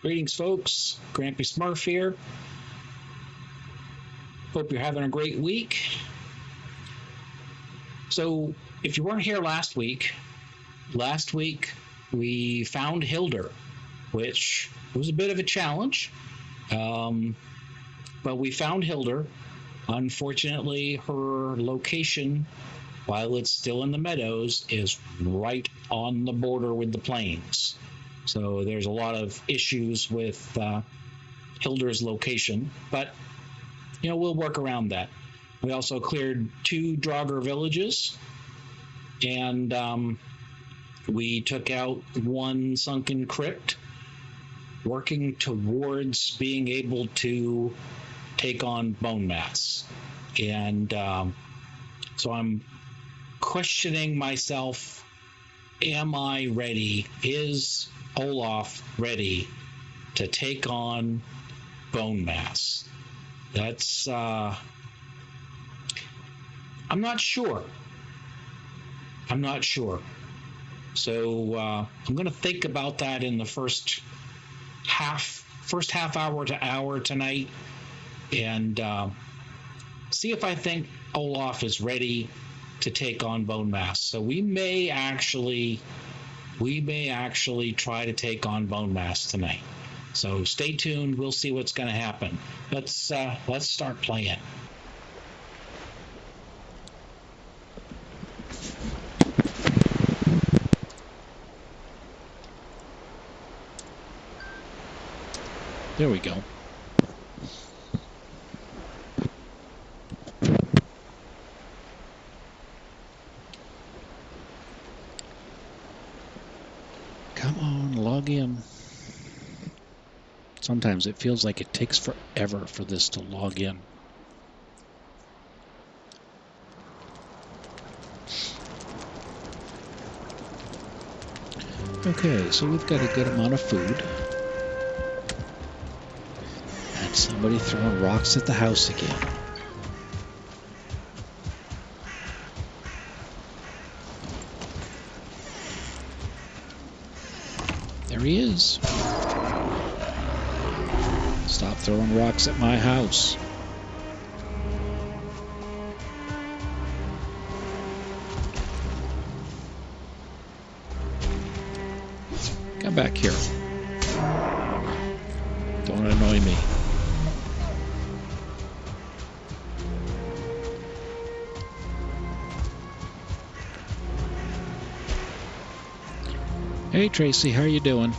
Greetings, folks. Grampy Smurf here. Hope you're having a great week. So, if you weren't here last week we found Hilder, which was a bit of a challenge. But we found Hilder. Unfortunately, her location, while it's still in the meadows, is right on the border with the plains. So there's a lot of issues with Hilder's location, but we'll work around that. We also cleared 2 Draugr villages, and we took out 1 sunken crypt, working towards being able to take on Bonemass. And so I'm questioning myself, am I ready? Is Olaf ready to take on Bonemass? That's I'm not sure. So I'm going to think about that in the first half hour to hour tonight, and see if I think Olaf is ready to take on Bonemass. So we may actually try to take on Bonemass tonight. So stay tuned. We'll see what's going to happen. Let's start playing. There we go. Come on, log in. Sometimes it feels like it takes forever for this to log in. Okay, so we've got a good amount of food. And somebody throwing rocks at the house again. There he is. Stop throwing rocks at my house. Come back here. Don't annoy me. Hey Tracy, how are you doing?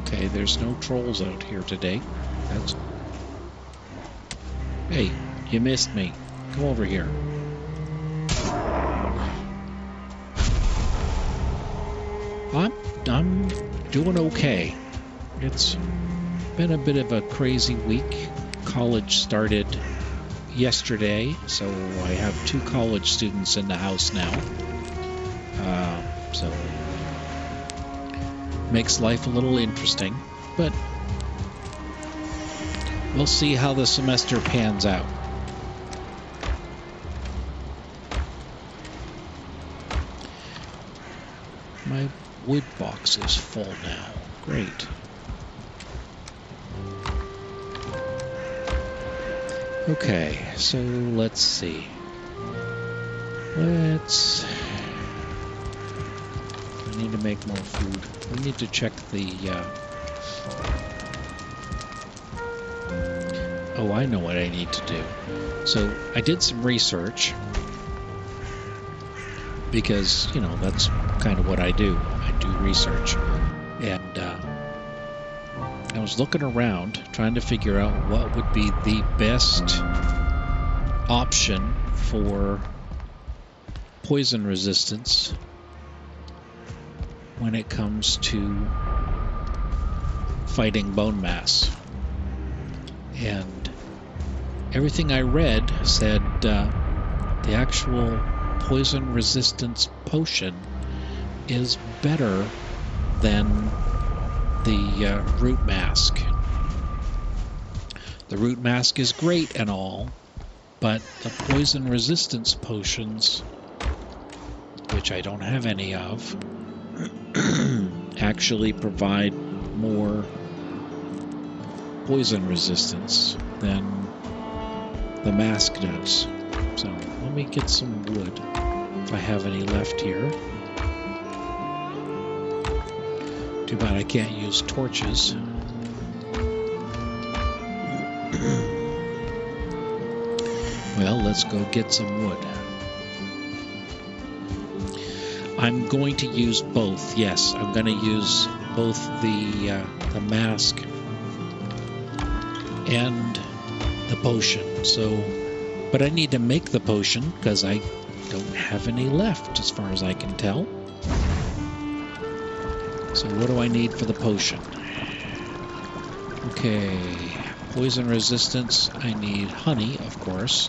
Okay, there's no trolls out here today. Hey, you missed me. Come over here. I'm doing okay. It's been a bit of a crazy week. College started yesterday, so I have 2 college students in the house now. So makes life a little interesting, but we'll see how the semester pans out. My wood box is full now. Great. Okay, so let's see. I need to make more food. We need to check the... Oh, I know what I need to do. So I did some research because, that's kind of what I do. I do research. And I was looking around trying to figure out what would be the best option for poison resistance when it comes to fighting Bonemass. And everything I read said the actual poison resistance potion is better than the root mask. The root mask is great and all, but the poison resistance potions which I don't have any of, actually provide more poison resistance than the mask does. So let me get some wood if I have any left here. Too bad I can't use torches. Well, let's go get some wood. I'm going to use both. Yes, I'm going to use both the mask and the potion. So, but I need to make the potion because I don't have any left, as far as I can tell. So, what do I need for the potion? Okay, poison resistance. I need honey, of course.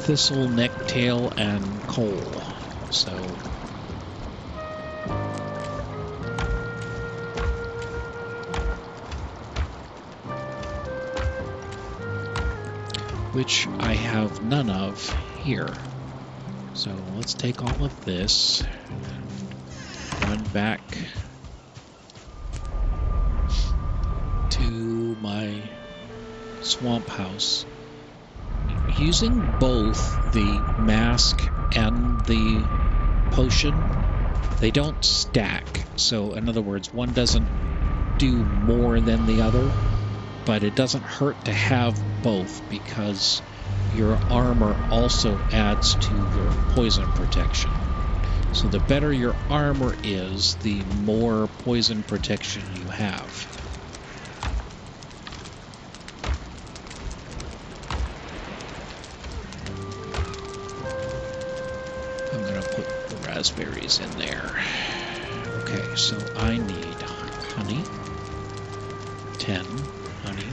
Thistle, necktail, and coal. So which I have none of here. So let's take all of this, run back to my swamp house. Using both the mask and the potion, they don't stack. So in other words, one doesn't do more than the other, but it doesn't hurt to have both because your armor also adds to your poison protection. So the better your armor is, the more poison protection you have. Raspberries in there. Okay, so I need honey. 10 honey.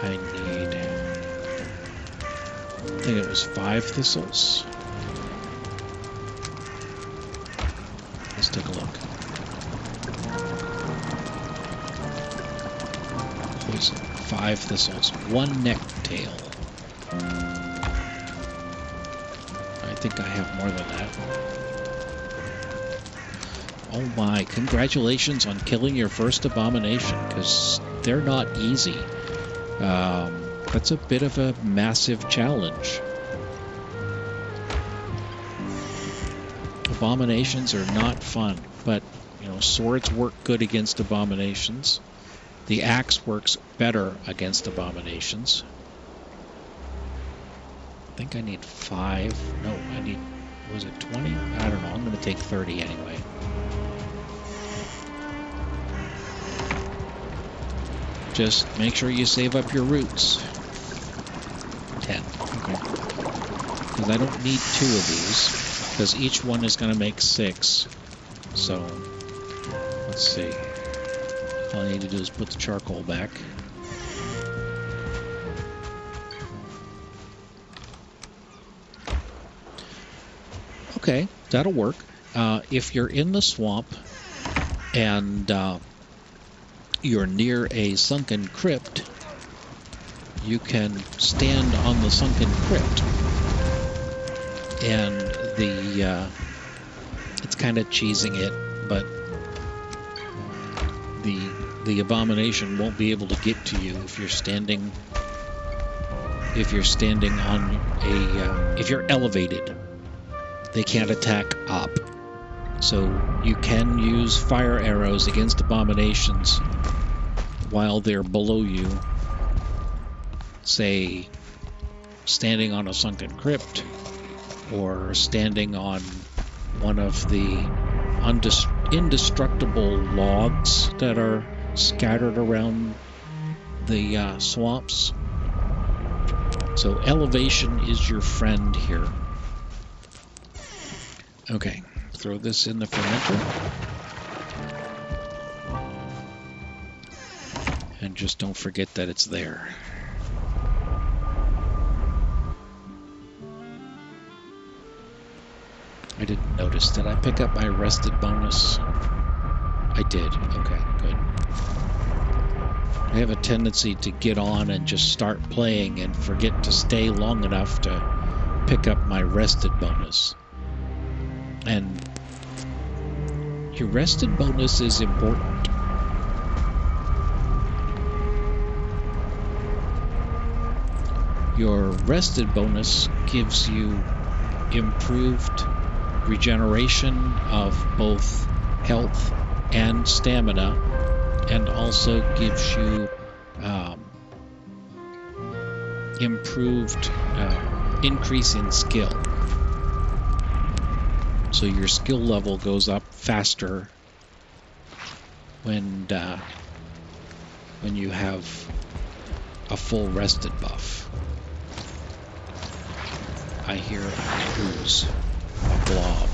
I need, I think it was 5 thistles. Let's take a look. Poison, 5 thistles, 1 necktail. I think I have more than that. Oh my, congratulations on killing your first abomination, because they're not easy. That's a bit of a massive challenge. Abominations are not fun, but you know, swords work good against abominations. The axe works better against abominations. I think I need 5. No, I need, was it 20? I don't know. I'm going to take 30 anyway. Just make sure you save up your roots. 10. Okay. Because I don't need 2 of these, because each one is going to make 6. So, let's see. All I need to do is put the charcoal back. Okay, that'll work. If you're in the swamp and you're near a sunken crypt, you can stand on the sunken crypt, and it's kind of cheesing it, but the abomination won't be able to get to you if you're standing on a if you're elevated. They can't attack up. So you can use fire arrows against abominations while they're below you. Say, standing on a sunken crypt, or standing on one of the indestructible logs that are scattered around the swamps. So elevation is your friend here. Okay, throw this in the fermenter. And just don't forget that it's there. I didn't notice. Did I pick up my rested bonus? I did. Okay, good. I have a tendency to get on and just start playing and forget to stay long enough to pick up my rested bonus. And your rested bonus is important. Your rested bonus gives you improved regeneration of both health and stamina, and also gives you improved increase in skill. So your skill level goes up faster when you have a full rested buff. I hear a ooze, a blob.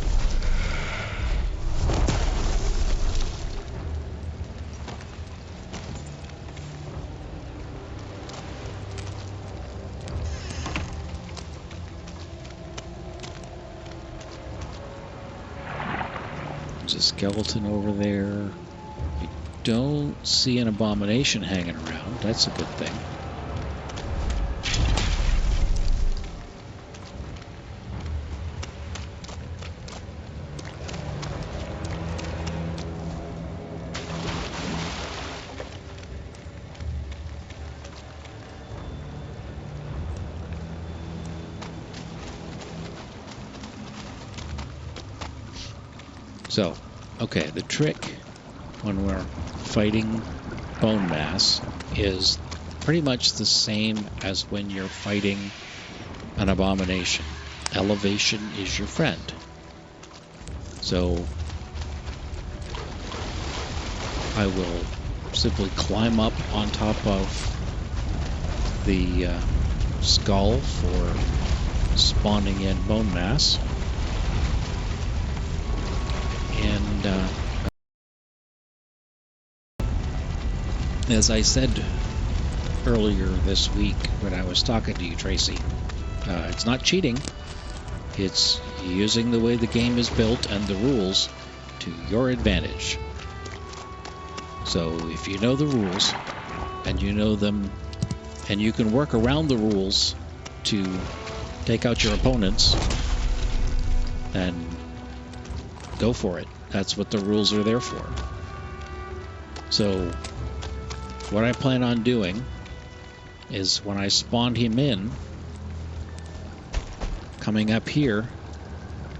There's a skeleton over there. I don't see an abomination hanging around. That's a good thing. So, okay, the trick when we're fighting Bonemass is pretty much the same as when you're fighting an abomination. Elevation is your friend. So, I will simply climb up on top of the skull for spawning in Bonemass. And as I said earlier this week when I was talking to you, Tracy, it's not cheating. It's using the way the game is built and the rules to your advantage. So if you know the rules and you know them and you can work around the rules to take out your opponents, then go for it. That's what the rules are there for. So what I plan on doing is when I spawned him in, coming up here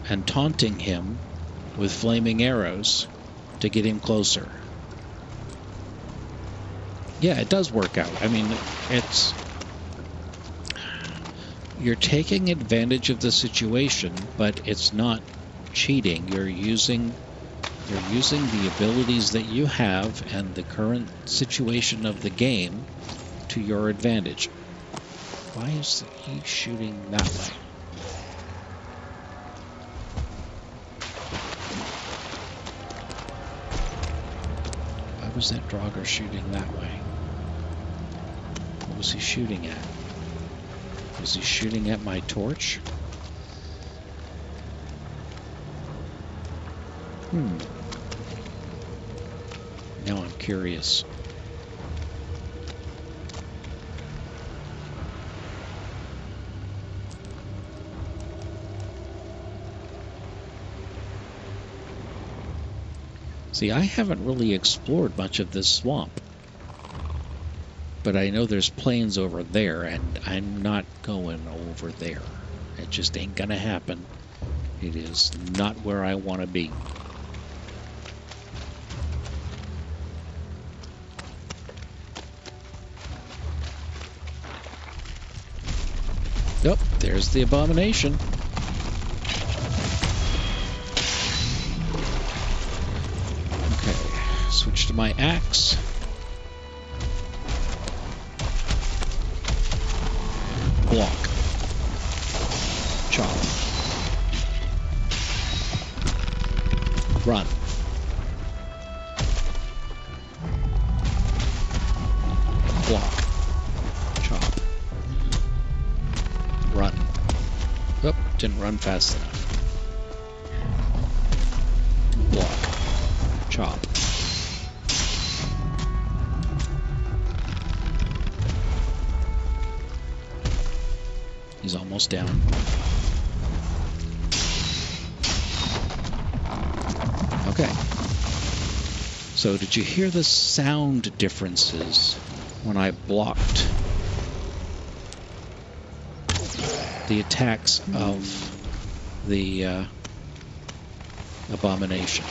and taunting him with flaming arrows to get him closer. Yeah, it does work out. I mean, you're taking advantage of the situation, but it's not cheating. You're using the abilities that you have and the current situation of the game to your advantage. Why is he shooting that way? Why was that Draugr shooting that way? What was he shooting at? Was he shooting at my torch? Now I'm curious. See, I haven't really explored much of this swamp. But I know there's plains over there, and I'm not going over there. It just ain't gonna happen. It is not where I want to be. Yep, there's the abomination. Okay, switch to my axe. Block. Chop. Run. Block. Chop. Run. Oop, didn't run fast enough. Block. Chop. almost down. Okay. So did you hear the sound differences when I blocked the attacks of the abomination?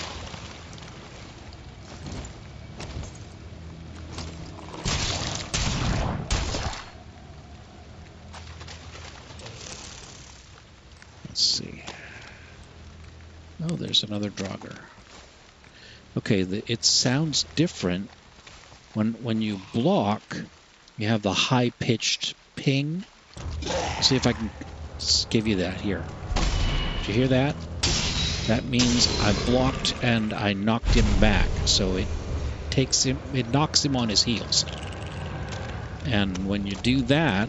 Let's see. Oh, there's another Draugr. Okay, it sounds different when you block. You have the high-pitched ping. See if I can give you that here. Did you hear that? That means I blocked and I knocked him back. So it knocks him on his heels. And when you do that,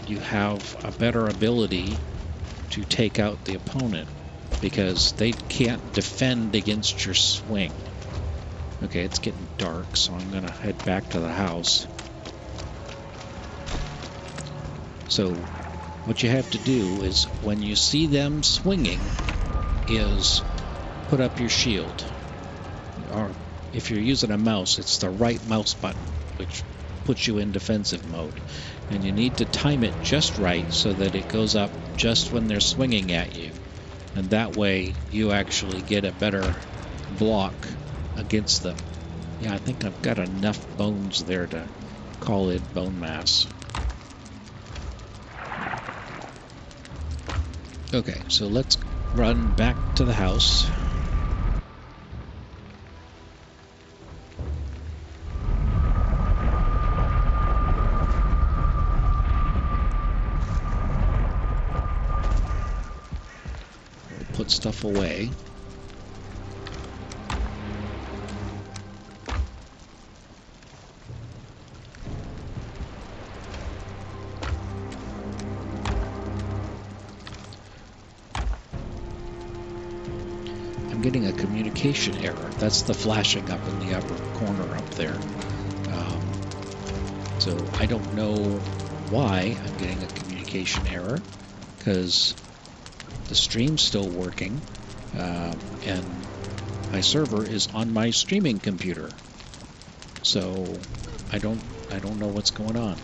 you have a better ability to take out the opponent, because they can't defend against your swing. Okay, it's getting dark, so I'm going to head back to the house. So what you have to do is, when you see them swinging, is put up your shield. Or if you're using a mouse, it's the right mouse button, which puts you in defensive mode. And you need to time it just right so that it goes up just when they're swinging at you. And that way you actually get a better block against them. Yeah, I think I've got enough bones there to call it Bonemass. Okay, so let's run back to the house. Put stuff away. I'm getting a communication error. That's the flashing up in the upper corner up there. So I don't know why I'm getting a communication error, because the stream's still working, and my server is on my streaming computer. So I don't know what's going on.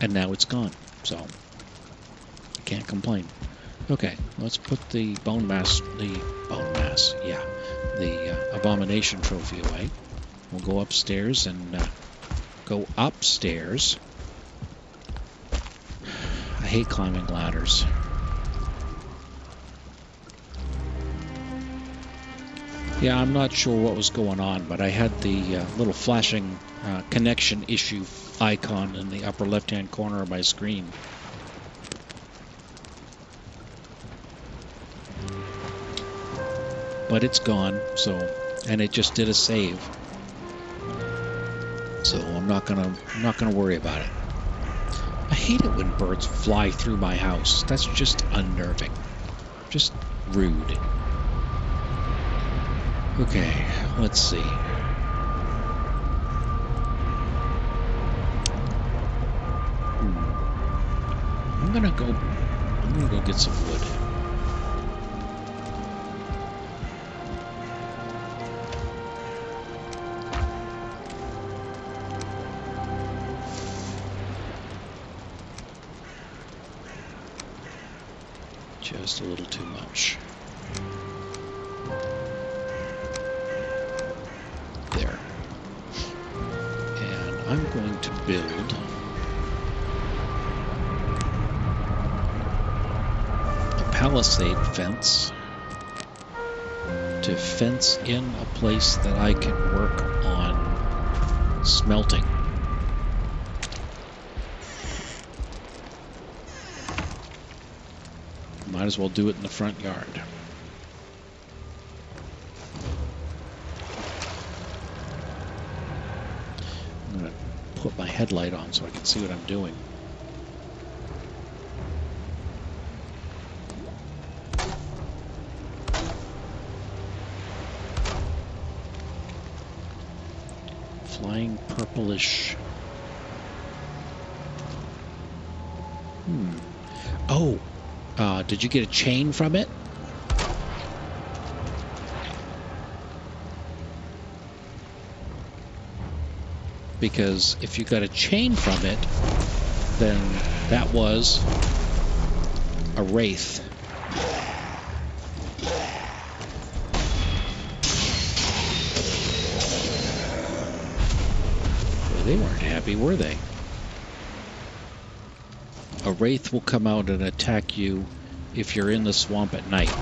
And now it's gone, so I can't complain. Okay, let's put the Bonemass, the Abomination trophy away. We'll go upstairs and I hate climbing ladders. Yeah, I'm not sure what was going on, but I had the little flashing connection issue icon in the upper left-hand corner of my screen. But it's gone, and it just did a save. So I'm not gonna worry about it. I hate it when birds fly through my house. That's just unnerving. Just rude. Okay, let's see. I'm gonna go get some wood. Just a little too much. There. And I'm going to build a palisade fence to fence in a place that I can work on smelting. Might as well do it in the front yard. I'm going to put my headlight on so I can see what I'm doing. Flying purplish Oh, did you get a chain from it? Because if you got a chain from it, then that was a wraith. Well, they weren't happy, were they? A wraith will come out and attack you if you're in the swamp at night.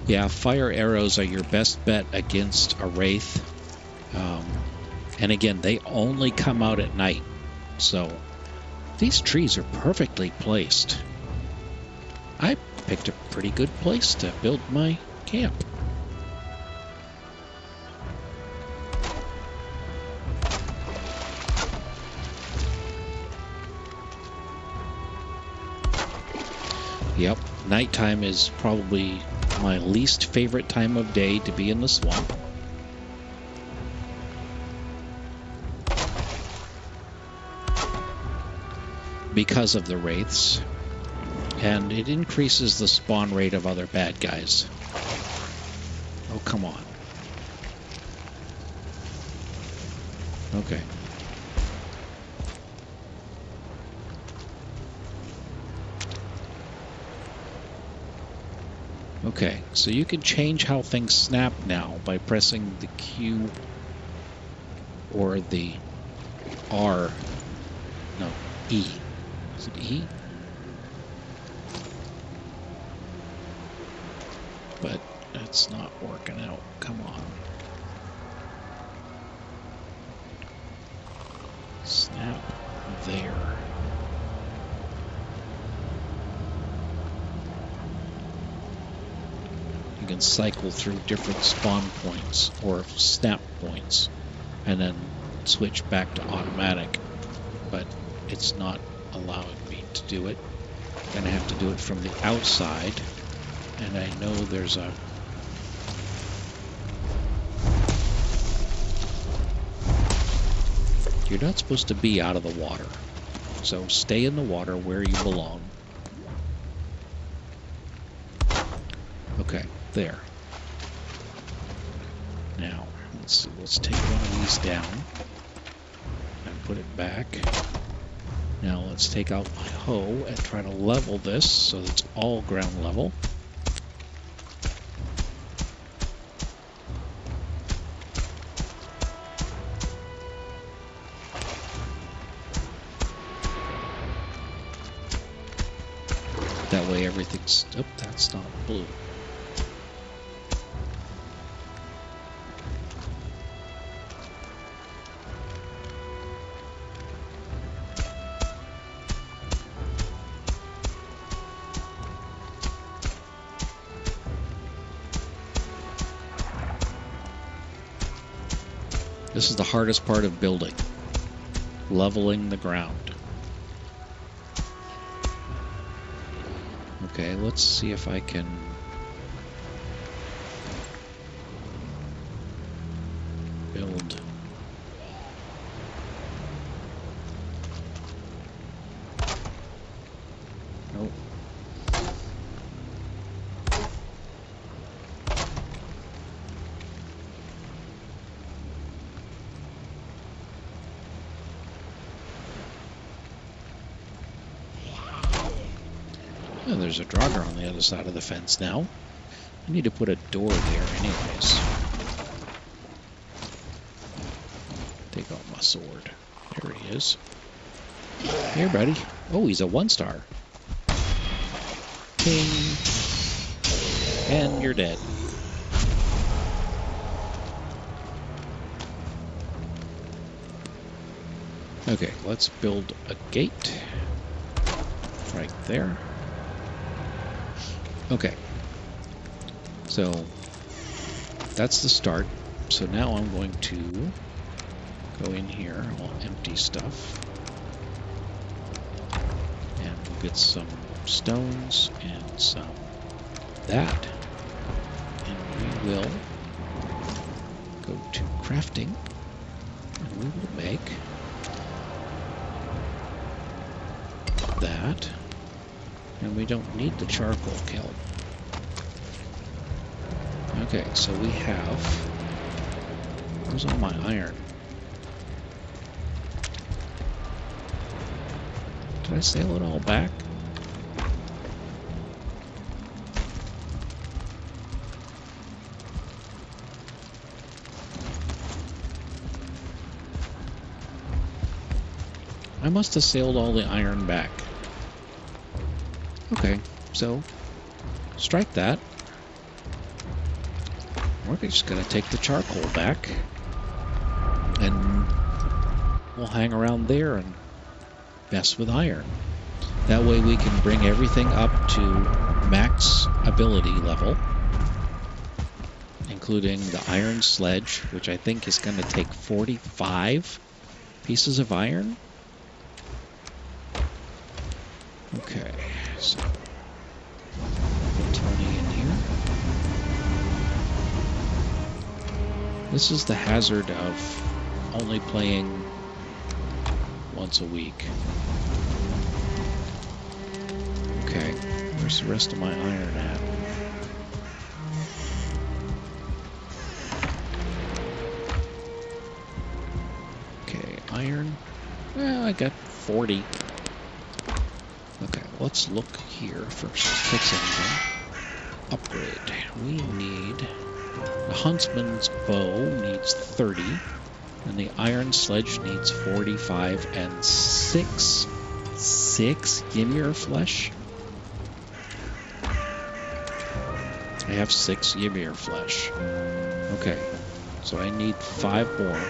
Yeah, fire arrows are your best bet against a wraith. And again, they only come out at night. So these trees are perfectly placed. I picked a pretty good place to build my camp. Yep, nighttime is probably my least favorite time of day to be in the swamp. Because of the wraiths. And it increases the spawn rate of other bad guys. Oh, come on. Okay. Okay, so you can change how things snap now by pressing the Q or the R. No, E. Is it E? But that's not working out. Come on. Snap there. You can cycle through different spawn points or snap points and then switch back to automatic, but it's not allowing me to do it. I'm gonna have to do it from the outside, and I know there's a you're not supposed to be out of the water, so stay in the water where you belong. Okay, there. Now, let's see, let's take one of these down and put it back. Now let's take out my hoe and try to level this so that it's all ground level. That way everything's... Oh, that's not blue. This is the hardest part of building. Leveling the ground. Okay, let's see if I can build. Nope. Oh, there's a Draugr on the other side of the fence now. I need to put a door there anyways. Take out my sword. There he is. Here, buddy. Oh, he's a 1-star. Ping. And you're dead. Okay, let's build a gate. Right there. Okay, so that's the start. So now I'm going to go in here. I'll empty stuff. get some stones and some that. And we will go to crafting. And we will make that. And we don't need the charcoal kiln. Okay, so we have... Where's all my iron? Did I sail it all back? I must have sailed all the iron back. Okay, so strike that. We're just going to take the charcoal back, and we'll hang around there and mess with iron. That way we can bring everything up to max ability level, including the iron sledge, which I think is going to take 45 pieces of iron. Okay, so put 20 in here. This is the hazard of only playing once a week. Okay, where's the rest of my iron at? Okay, iron. Well, I got 40. Okay, let's look here first. Fix anything. Upgrade. We need... The huntsman's bow needs 30. And the iron sledge needs 45 and 6. 6 Ymir flesh? I have 6 Ymir flesh. Okay, so I need 5 more.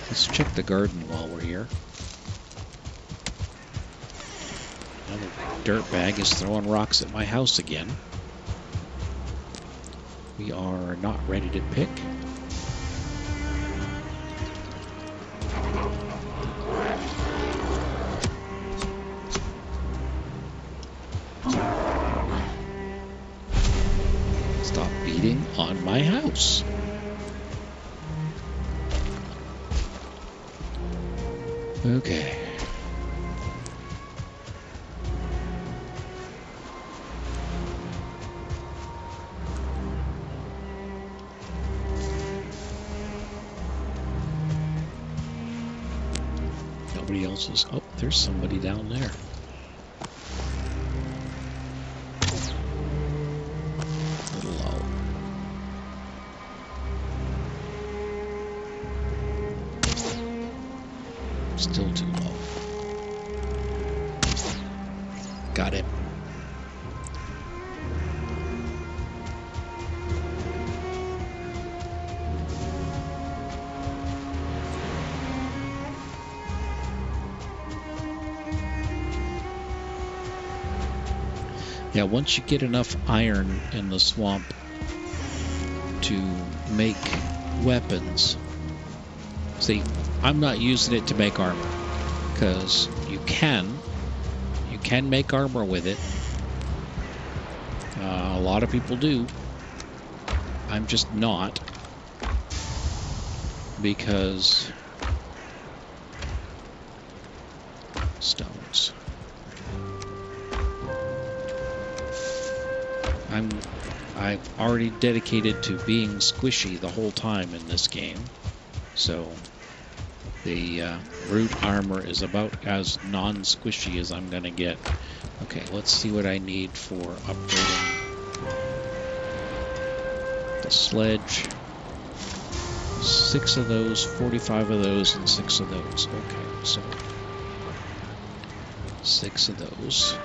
Let's check the garden while we're here. Another dirtbag is throwing rocks at my house again. We are not ready to pick. Stop beating on my house. Okay. Nobody else is... Oh, there's somebody down there. A little low. Still too low. Got it. Yeah, once you get enough iron in the swamp to make weapons. See, I'm not using it to make armor, because you can make armor with it. A lot of people do. I'm just not, because stones. I've already dedicated to being squishy the whole time in this game, so the root armor is about as non-squishy as I'm gonna get. Okay, let's see what I need for upgrading the sledge. 6 of those, 45 of those, and 6 of those. Okay, so 6 of those.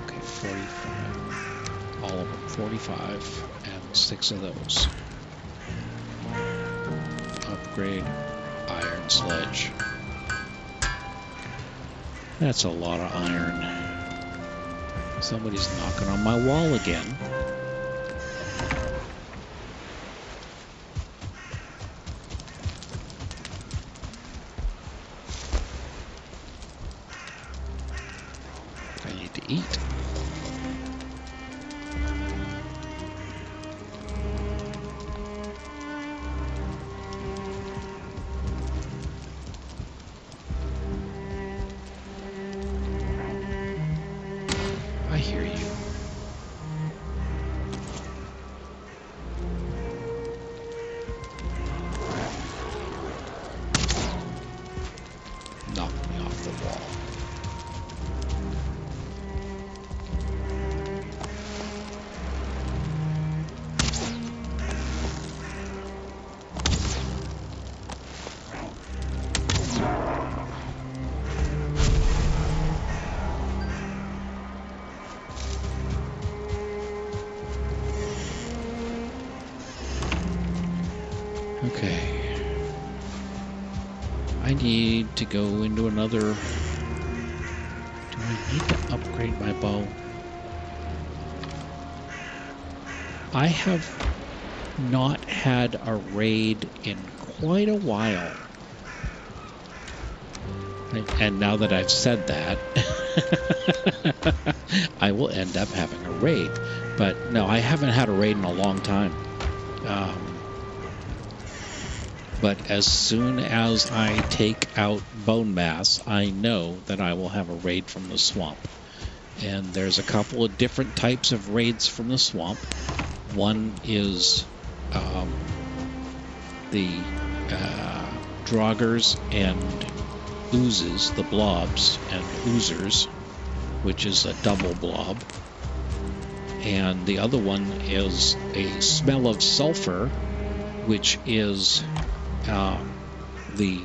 Okay, 45. All of them, 45, and 6 of those. Upgrade iron sledge. That's a lot of iron. Somebody's knocking on my wall again. Okay. I need to go into another... Do I need to upgrade my bow? I have not had a raid in quite a while. And now that I've said that, I will end up having a raid. But no, I haven't had a raid in a long time. But as soon as I take out Bonemass, I know that I will have a raid from the swamp. And there's a couple of different types of raids from the swamp. One is the Draugrs and Oozes, the blobs, and Oozers, which is a double blob. And the other one is a smell of sulfur, which is the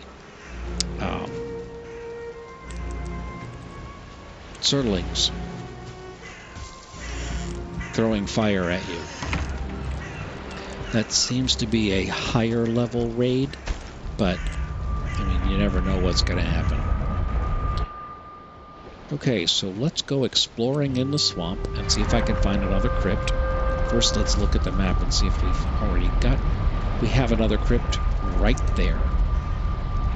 Surlings throwing fire at you. That seems to be a higher level raid, but I mean, you never know what's going to happen. Okay, so let's go exploring in the swamp and see if I can find another crypt. First, let's look at the map and see if we've already got... We have another crypt right there.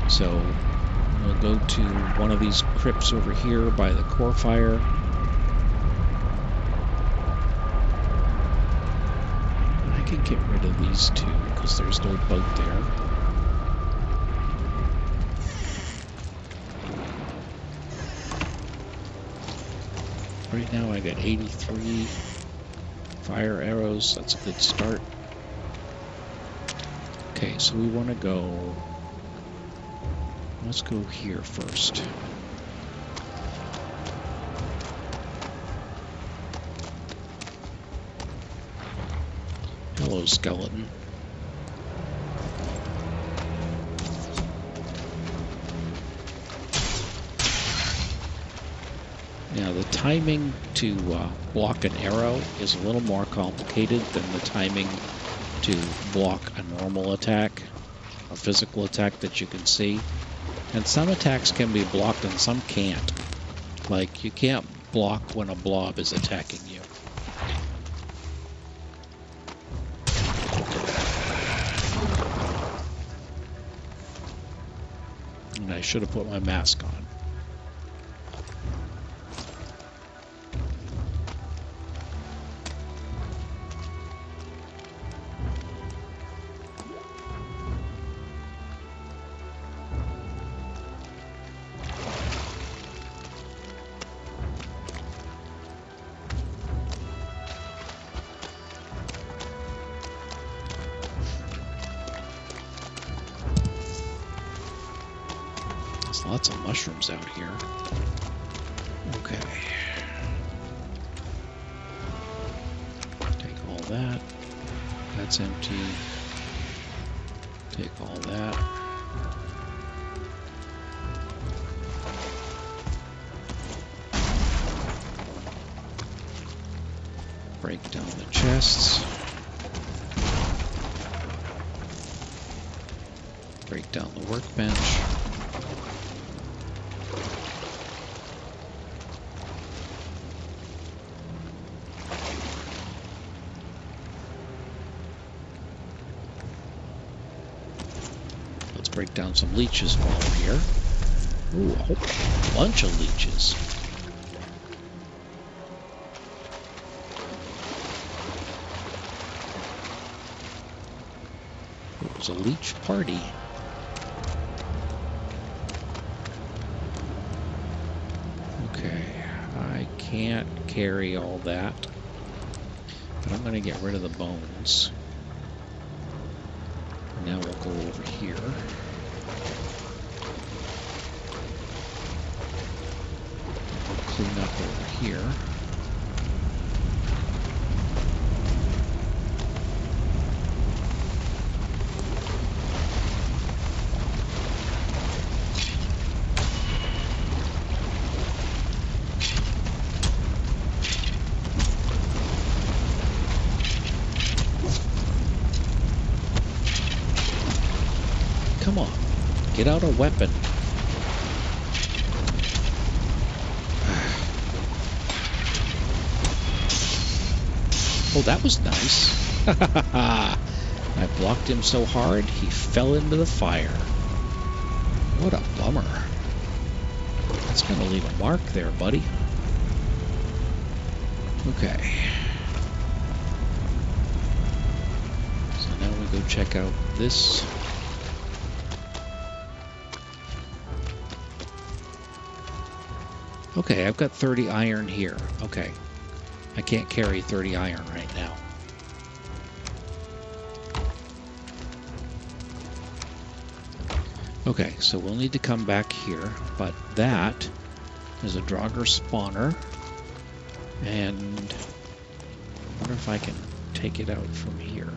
So we'll go to one of these crypts over here by the core fire. I can get rid of these two because there's no boat there. Right now I got 83 fire arrows. That's a good start. Okay, so we want to go... Let's go here first. Hello, skeleton. Now, the timing to block an arrow is a little more complicated than the timing to block a normal attack, a physical attack that you can see. And some attacks can be blocked and some can't. Like, you can't block when a blob is attacking you. And I should have put my mask on. Lots of mushrooms out here. Okay. Take all that. That's empty. Take all that. Break down the chests. Break down the workbench. Break down some leeches while we're here. Ooh, a whole bunch of leeches. It was a leech party. Okay, I can't carry all that, but I'm going to get rid of the bones. Now we'll go over here. We'll clean up over here. Get out a weapon. Oh, that was nice. I blocked him so hard, he fell into the fire. What a bummer. That's going to leave a mark there, buddy. Okay. So now we go check out this. Okay, I've got 30 iron here. Okay. I can't carry 30 iron right now. Okay, so we'll need to come back here, but that is a Draugr spawner, and I wonder if I can take it out from here.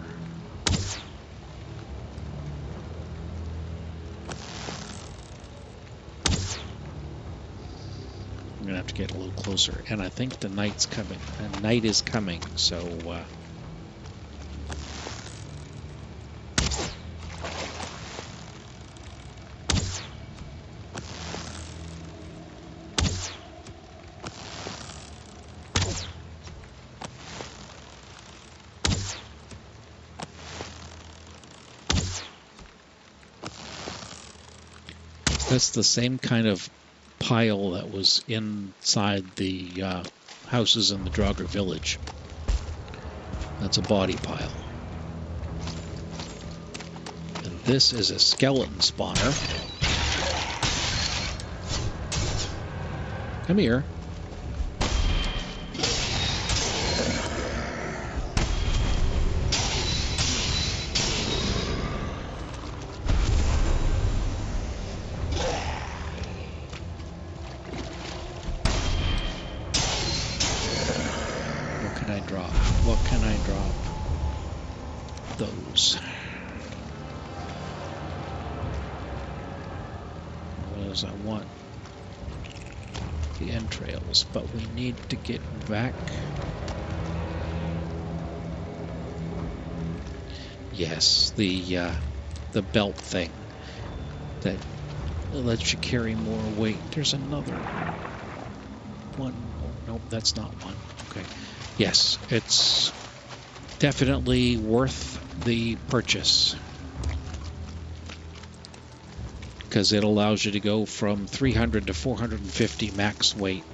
I'm gonna have to get a little closer, and I think the night's coming. The night is coming, so that's the same kind of pile that was inside the houses in the Draugr village. That's a body pile. And this is a skeleton spawner. Come here. What can I drop? Those. Because I want the entrails, but we need to get back. Yes, the belt thing that lets you carry more weight. There's another one. Oh, nope, that's not one. Okay. Yes, it's definitely worth the purchase because it allows you to go from 300 to 450 max weight.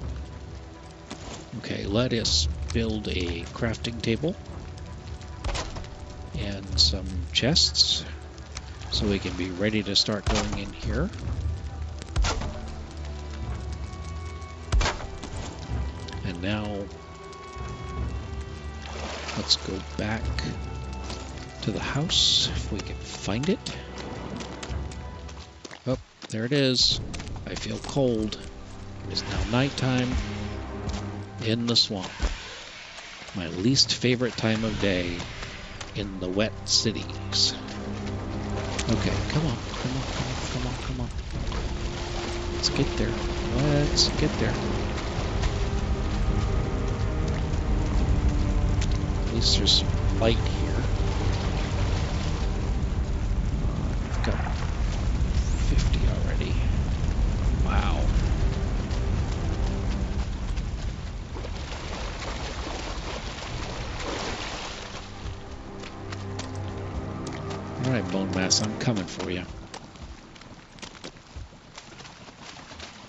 Okay, let us build a crafting table and some chests so we can be ready to start going in here. And now let's go back to the house if we can find it. Oh, there it is. I feel cold. It is now nighttime in the swamp. My least favorite time of day in the wet cities. Okay, come on, come on, come on, come on, come on. Let's get there. Let's get there. At least there's some light here. I've got 50 already. Wow. Alright, Bonemass, I'm coming for you.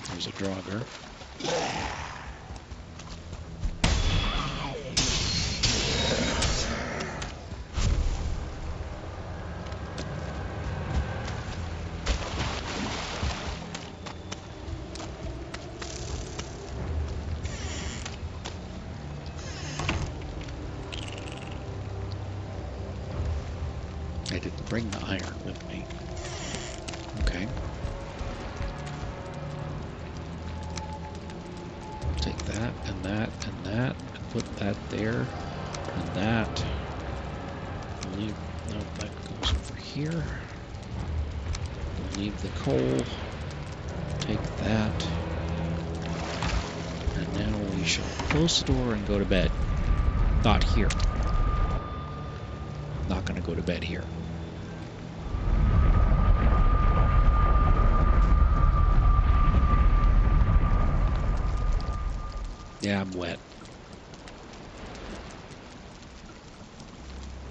There's a Draugr. I didn't bring the iron with me. Okay. Take that and that and that and put that there and that. Leave, no, that goes over here. Leave the coal. Take that. And now we shall close the door and go to bed. Not here. Not going to go to bed here. Yeah, I'm wet.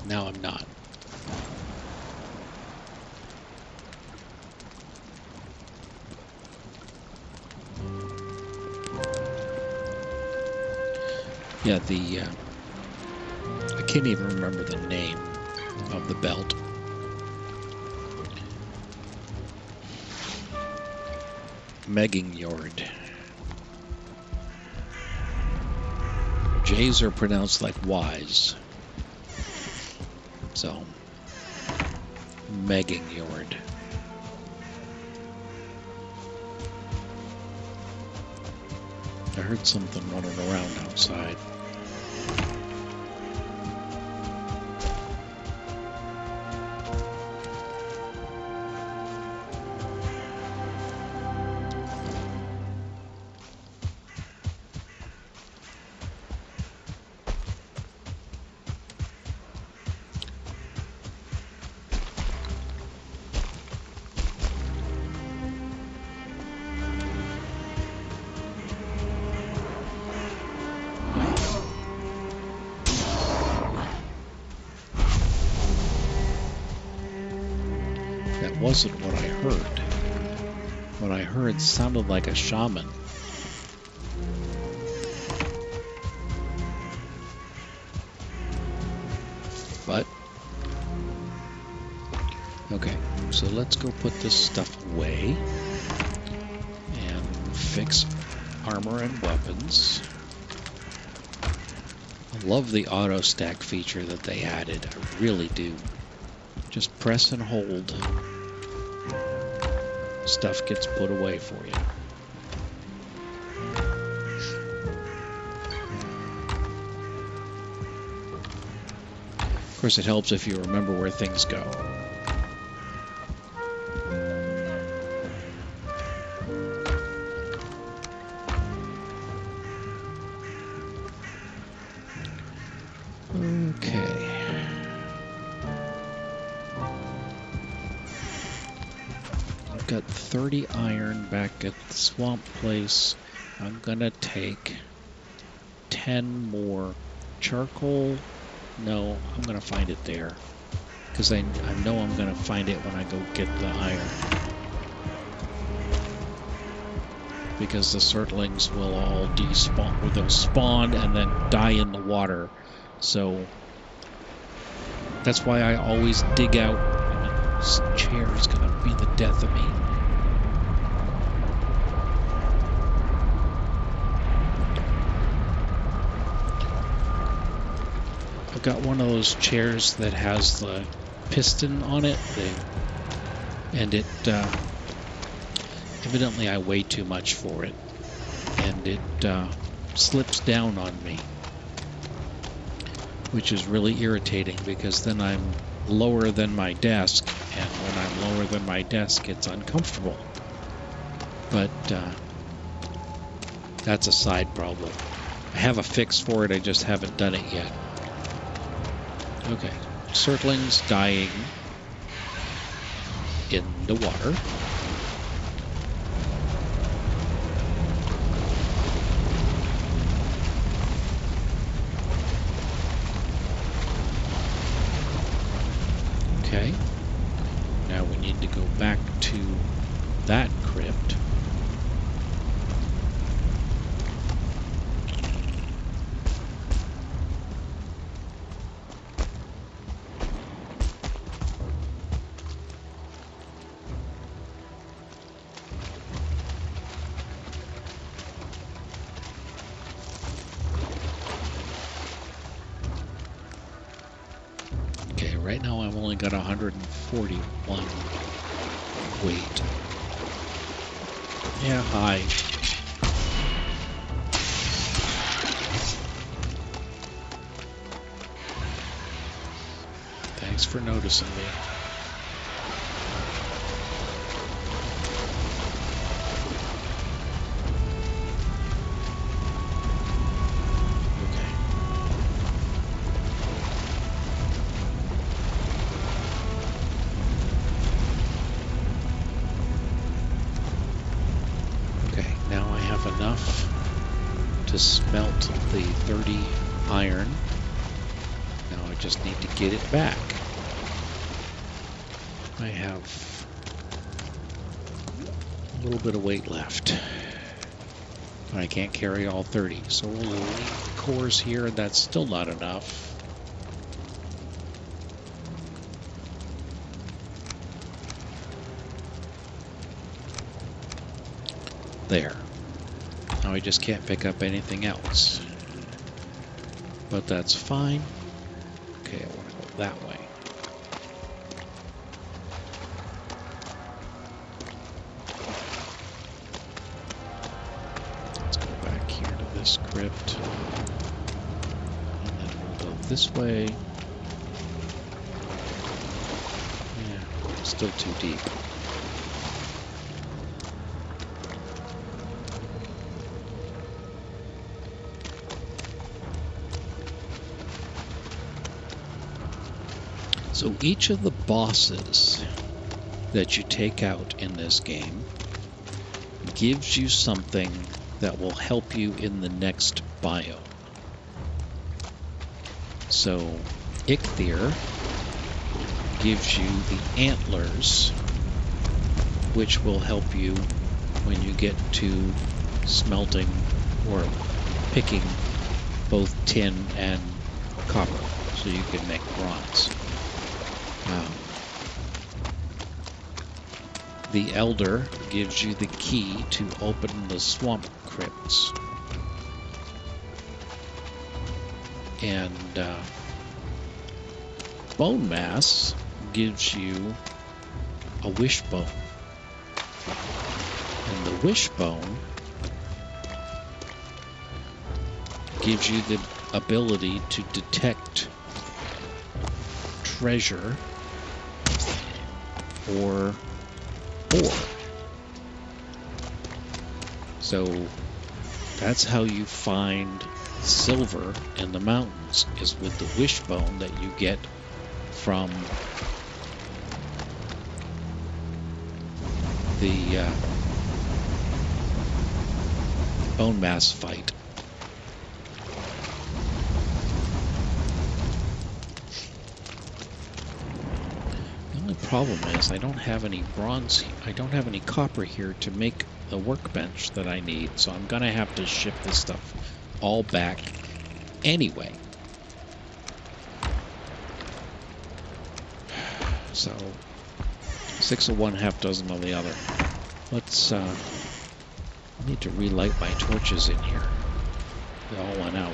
Now I'm not. Yeah, I can't even remember the name of the belt. Megingjord. J's are pronounced like Y's. So, Megingjord. I heard something running around outside. Wasn't what I heard. What I heard sounded like a shaman. But okay, so let's go put this stuff away and fix armor and weapons. I love the auto stack feature that they added. I really do. Just press and hold. Stuff gets put away for you. Of course, it helps if you remember where things go. Okay. Got 30 iron back at the swamp place. I'm gonna take 10 more charcoal. No, I'm gonna find it there because I know I'm gonna find it when I go get the iron, because the surtlings will all despawn, or they'll spawn and then die in the water. So that's why I always dig out. This chair is gonna be the death of me. I've got one of those chairs that has the piston on it, and it evidently I weigh too much for it, and it slips down on me, which is really irritating because then I'm lower than my desk, and when I'm lower than my desk, it's uncomfortable. But that's a side problem. I have a fix for it, I just haven't done it yet. Okay, surtlings dying in the water. Okay, now we need to go back to that crypt. Right now I've only got 141 weight. Yeah, hi. Thanks for noticing me. Enough to smelt iron. Now I just need to get it back. I have a little bit of weight left. But I can't carry all 30, so we'll leave cores here, and that's still not enough. There. Now I just can't pick up anything else. But that's fine. Okay, I want to go that way. Let's go back here to this crypt. And then we'll go this way. Yeah, still too deep. So each of the bosses that you take out in this game gives you something that will help you in the next biome. So Ichthyr gives you the antlers, which will help you when you get to smelting or picking both tin and copper, so you can make bronze. The Elder gives you the key to open the swamp crypts. And Bonemass gives you a wishbone. And the wishbone gives you the ability to detect treasure or ore. So that's how you find silver in the mountains, is with the wishbone that you get from the Bonemass fight. Problem is I don't have any bronze, I don't have any copper here to make the workbench that I need, so I'm gonna have to ship this stuff all back anyway. So 6 of one, half dozen of the other. Let's I need to relight my torches in here. They all went out.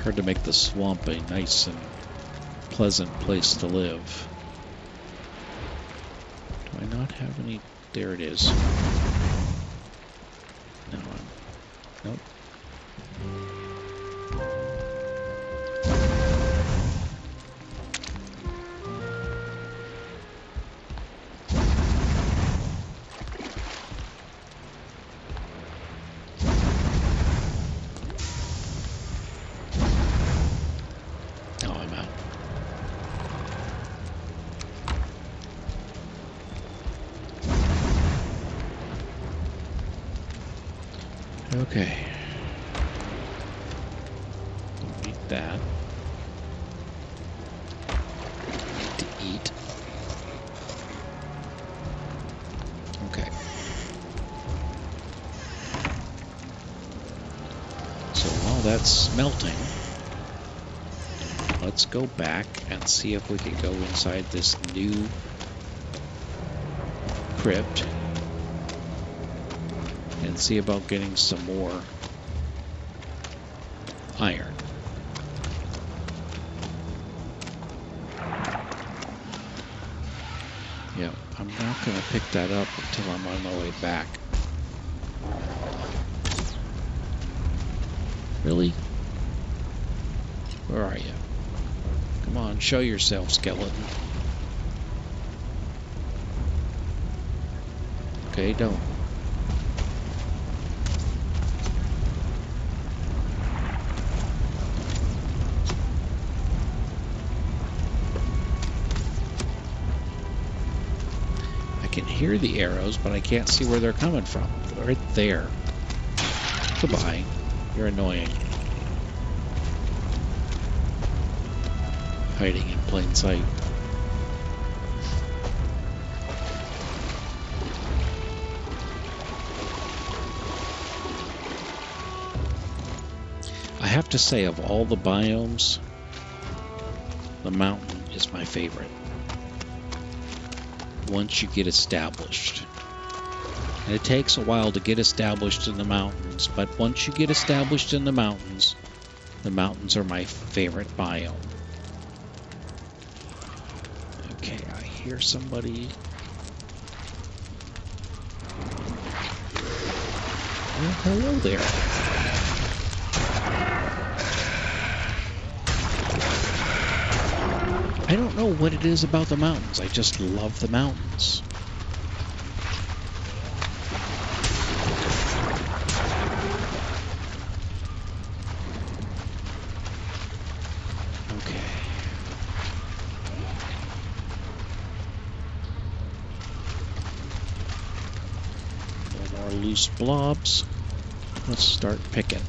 Hard to make the swamp a nice and pleasant place to live. Do I not have any? There it is. No, nope. Okay. Don't need that. Need to eat. Okay. So while that's smelting, let's go back and see if we can go inside this new crypt and see about getting some more iron. Yeah, I'm not going to pick that up until I'm on my way back. Really? Where are you? Come on, show yourself, skeleton. Okay, don't. I can hear the arrows, but I can't see where they're coming from. Right there. Goodbye. You're annoying. Hiding in plain sight. I have to say, of all the biomes, the mountain is my favorite. Once you get established. And it takes a while to get established in the mountains, but once you get established in the mountains are my favorite biome. Okay, I hear somebody. Well, hello there. I don't know what it is about the mountains. I just love the mountains. Okay. No more loose blobs. Let's start picking.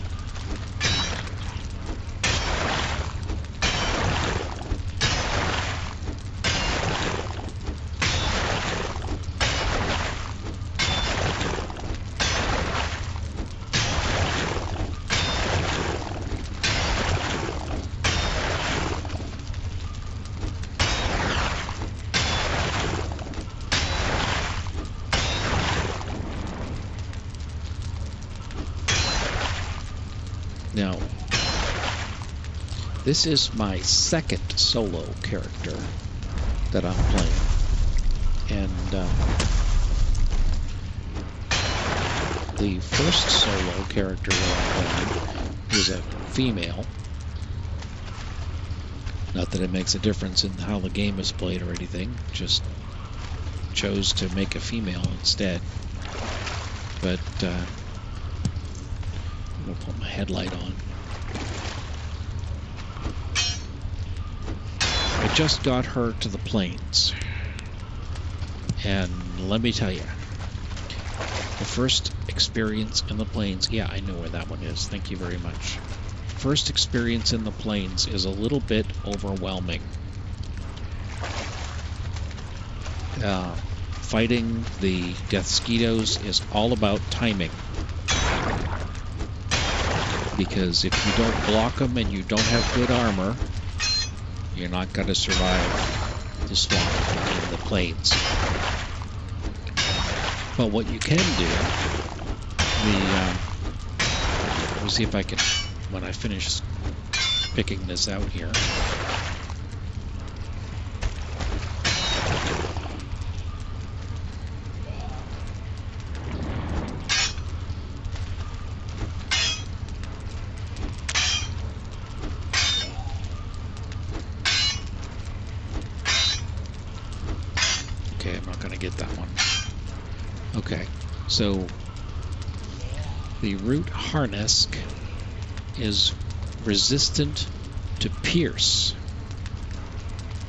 Now, this is my second solo character that I'm playing. And the first solo character that I'm playing was a female. Not that it makes a difference in how the game is played or anything, just chose to make a female instead. But I'm gonna put my headlight on. I just got her to the plains. And let me tell you, the first experience in the plains, yeah, I know where that one is. Thank you very much. First experience in the plains is a little bit overwhelming. Fighting the Deathsquitos is all about timing. Because if you don't block them and you don't have good armor, you're not going to survive the swamp in the plains. But what you can do, let me see if I can, when I finish picking this out here. Okay, I'm not going to get that one. Okay, so the root harnesk is resistant to pierce.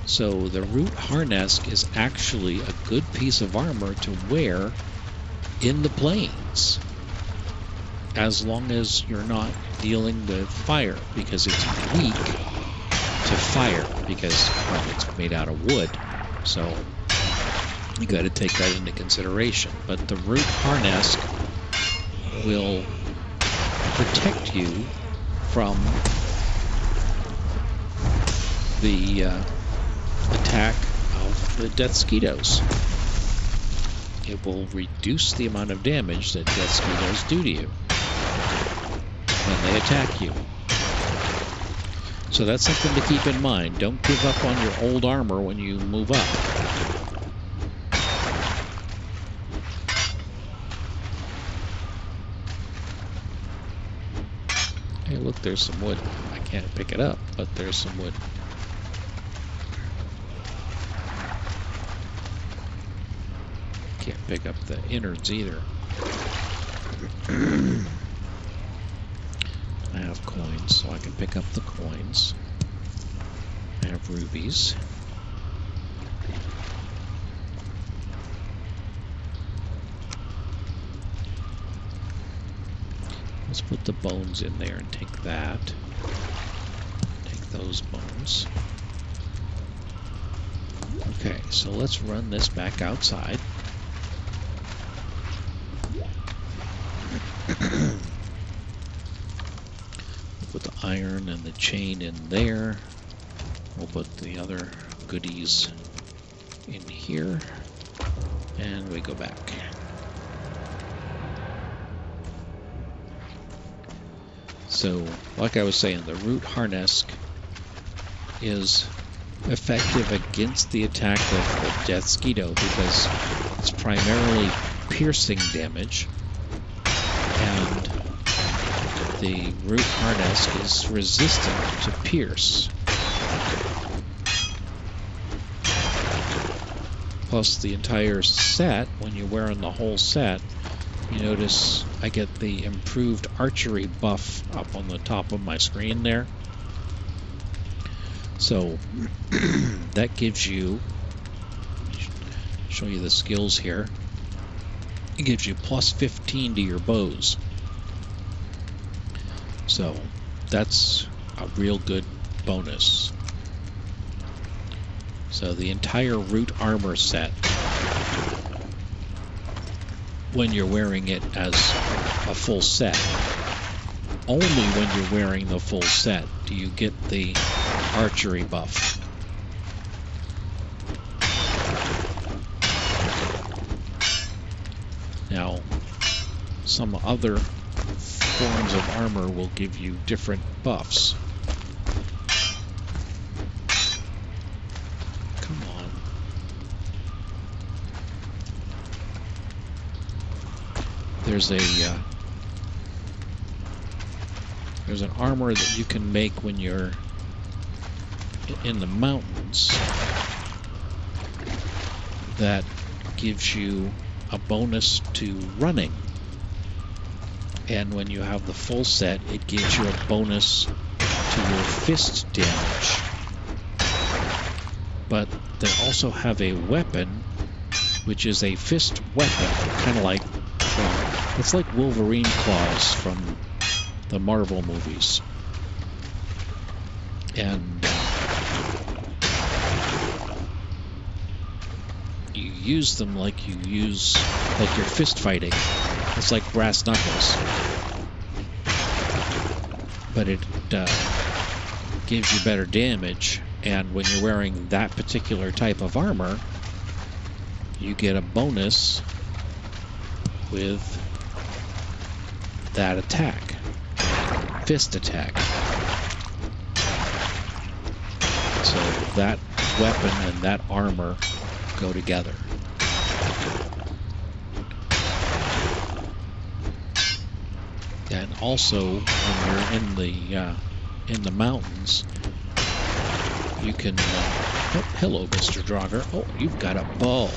So the root harnesk is actually a good piece of armor to wear in the plains, as long as you're not dealing with fire, because it's weak to fire, because, well, it's made out of wood. So you got to take that into consideration. But the root harnesk will protect you from the attack of the Deathsquitos. It will reduce the amount of damage that Deathsquitos do to you when they attack you. So that's something to keep in mind. Don't give up on your old armor when you move up. Hey, look, look, there's some wood. I can't pick it up, but there's some wood. Can't pick up the innards either. I have coins, so I can pick up the coins. I have rubies. Let's put the bones in there and take that. Take those bones. Okay, so let's run this back outside. Put the iron and the chain in there. We'll put the other goodies in here. And we go back. So, like I was saying, the root harness is effective against the attack of the Death Skeeto because it's primarily piercing damage, and the root harness is resistant to pierce. Plus the entire set, when you're wearing the whole set, you notice I get the improved archery buff up on the top of my screen there. So that gives you, show you the skills here, it gives you plus 15 to your bows. So that's a real good bonus. So the entire root armor set, when you're wearing it as a full set, only when you're wearing the full set do you get the archery buff. Now, some other forms of armor will give you different buffs. Come on. There's an armor that you can make when you're in the mountains that gives you a bonus to running, and when you have the full set it gives you a bonus to your fist damage. But they also have a weapon which is a fist weapon, kind of like, well, it's like Wolverine claws from the Marvel movies, and you use them like you use, like you're fist fighting. It's like brass knuckles, but it gives you better damage, and when you're wearing that particular type of armor you get a bonus with that attack, fist attack. So that weapon and that armor go together. And also, when you're in the mountains, you can. Oh, hello, Mr. Draugr. Oh, you've got a bow.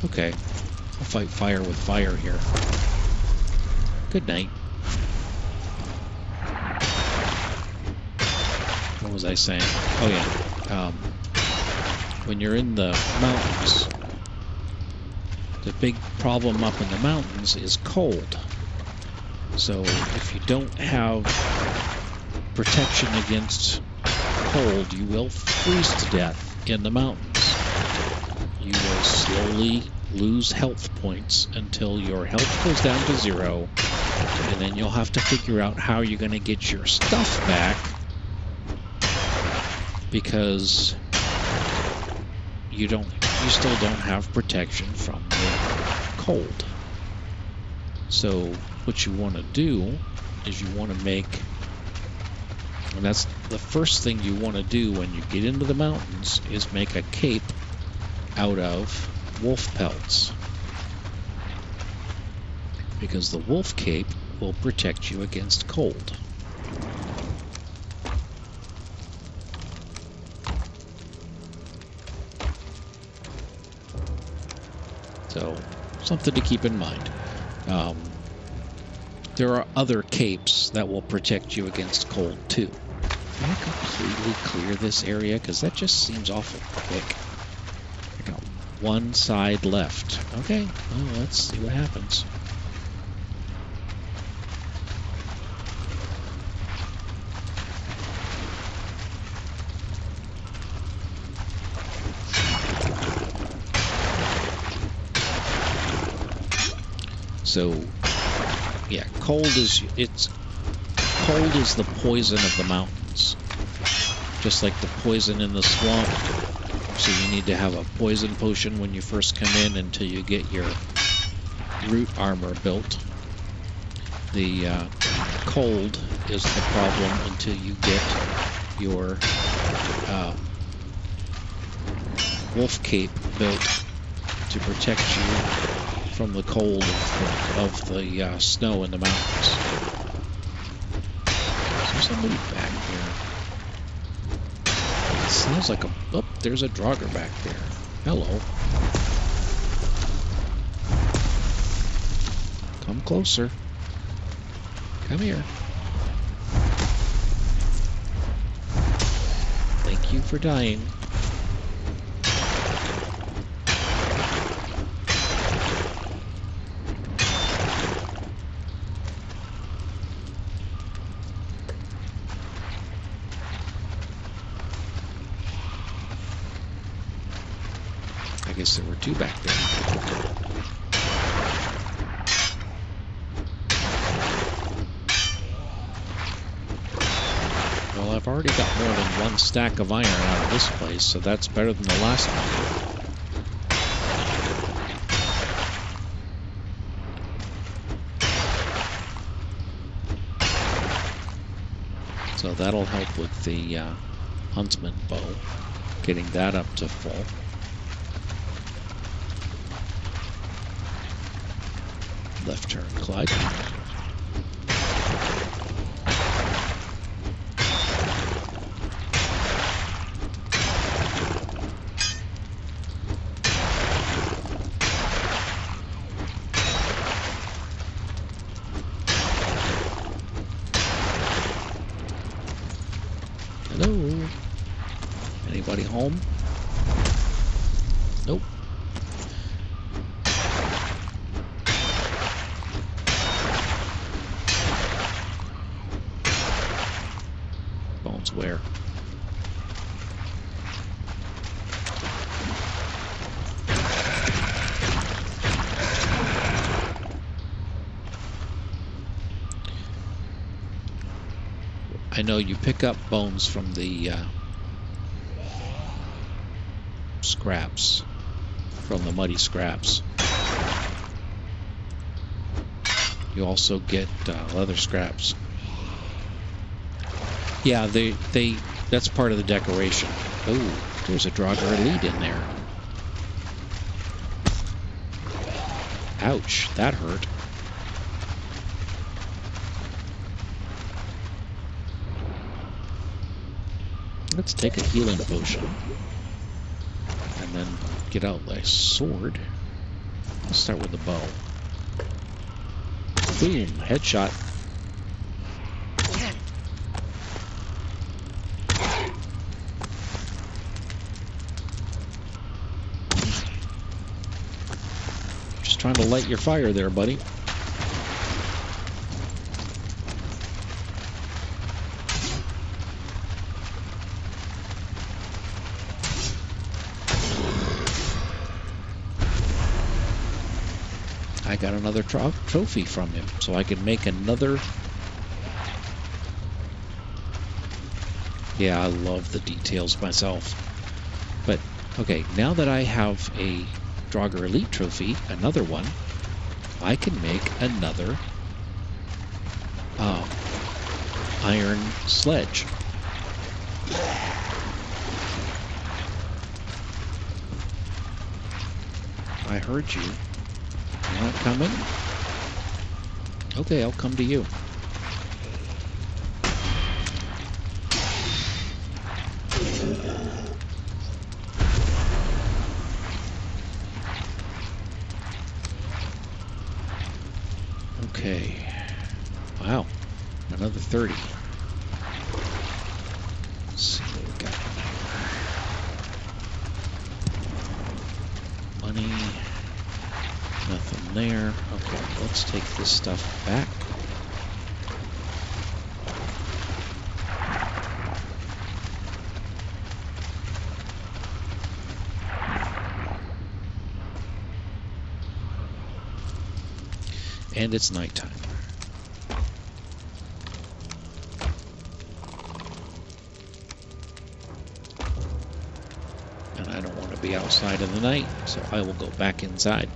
Okay, I'll fight fire with fire here. Good night. What was I saying? Oh yeah. When you're in the mountains, the big problem up in the mountains is cold. So if you don't have protection against cold, you will freeze to death in the mountains. You will slowly lose health points until your health goes down to 0, and then you'll have to figure out how you're going to get your stuff back, because you still don't have protection from the cold. So what you want to do is you want to make, and that's the first thing you want to do when you get into the mountains, is make a cape out of wolf pelts. because the wolf cape will protect you against cold. So, something to keep in mind. There are other capes that will protect you against cold too. Can I completely clear this area? Because that just seems awful quick. I got one side left. Okay, well, let's see what happens. So, yeah, cold is the poison of the mountains, just like the poison in the swamp. So you need to have a poison potion when you first come in until you get your root armor built. The cold is the problem until you get your wolf cape built to protect you from the cold of the snow in the mountains. Is there somebody back there? It sounds like there's a Draugr back there. Hello. Come closer. Come here. Thank you for dying. I guess there were two back there. Well, I've already got more than one stack of iron out of this place, so that's better than the last one. So that'll help with the huntsman bow, getting that up to full. Left turn, Clyde. Hello? Anybody home? Nope. Where? I know you pick up bones from the scraps, from the muddy scraps. You also get leather scraps. Yeah, that's part of the decoration. Oh, there's a Draugr Elite in there. Ouch, that hurt. Let's take a healing potion. And then get out my sword. Let's start with the bow. Boom, headshot. Trying to light your fire there, buddy. I got another trophy from him, so I can make another. Yeah, I love the details myself. But, okay, now that I have a Draugr Elite trophy, another one, I can make another iron sledge. I heard you. You're not coming? Okay, I'll come to you. Okay. Wow. Another 30. Let's see what we got in here. Money. Nothing there. Okay, let's take this stuff back. And it's nighttime. And I don't want to be outside in the night, so I will go back inside.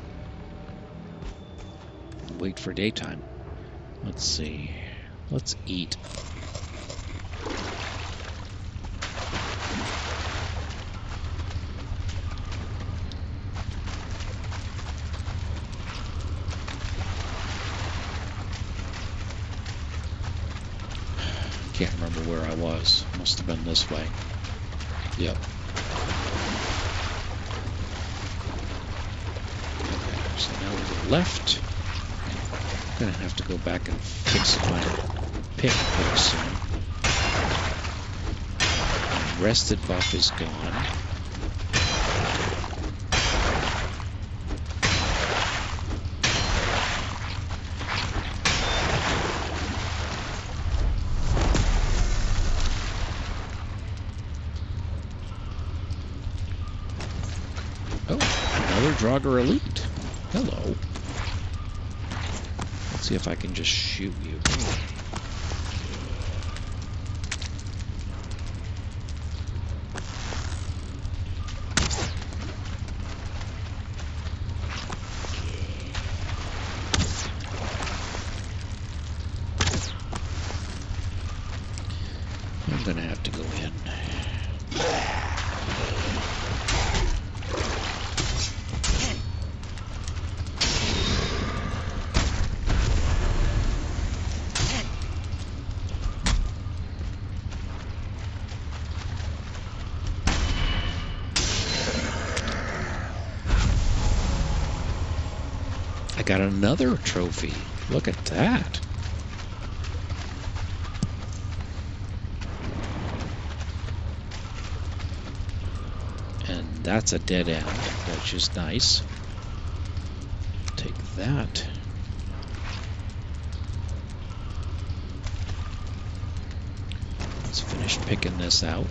Wait for daytime. Let's see. Let's eat. Can't remember where I was. Must have been this way. Yep. Okay, so now we go left. I'm gonna have to go back and fix my pick pretty soon. Rested buff is gone. Draugr Elite. Hello. Let's see if I can just shoot you. I'm gonna have to go in. Got another trophy. Look at that. And that's a dead end, which is nice. Take that. Let's finish picking this out.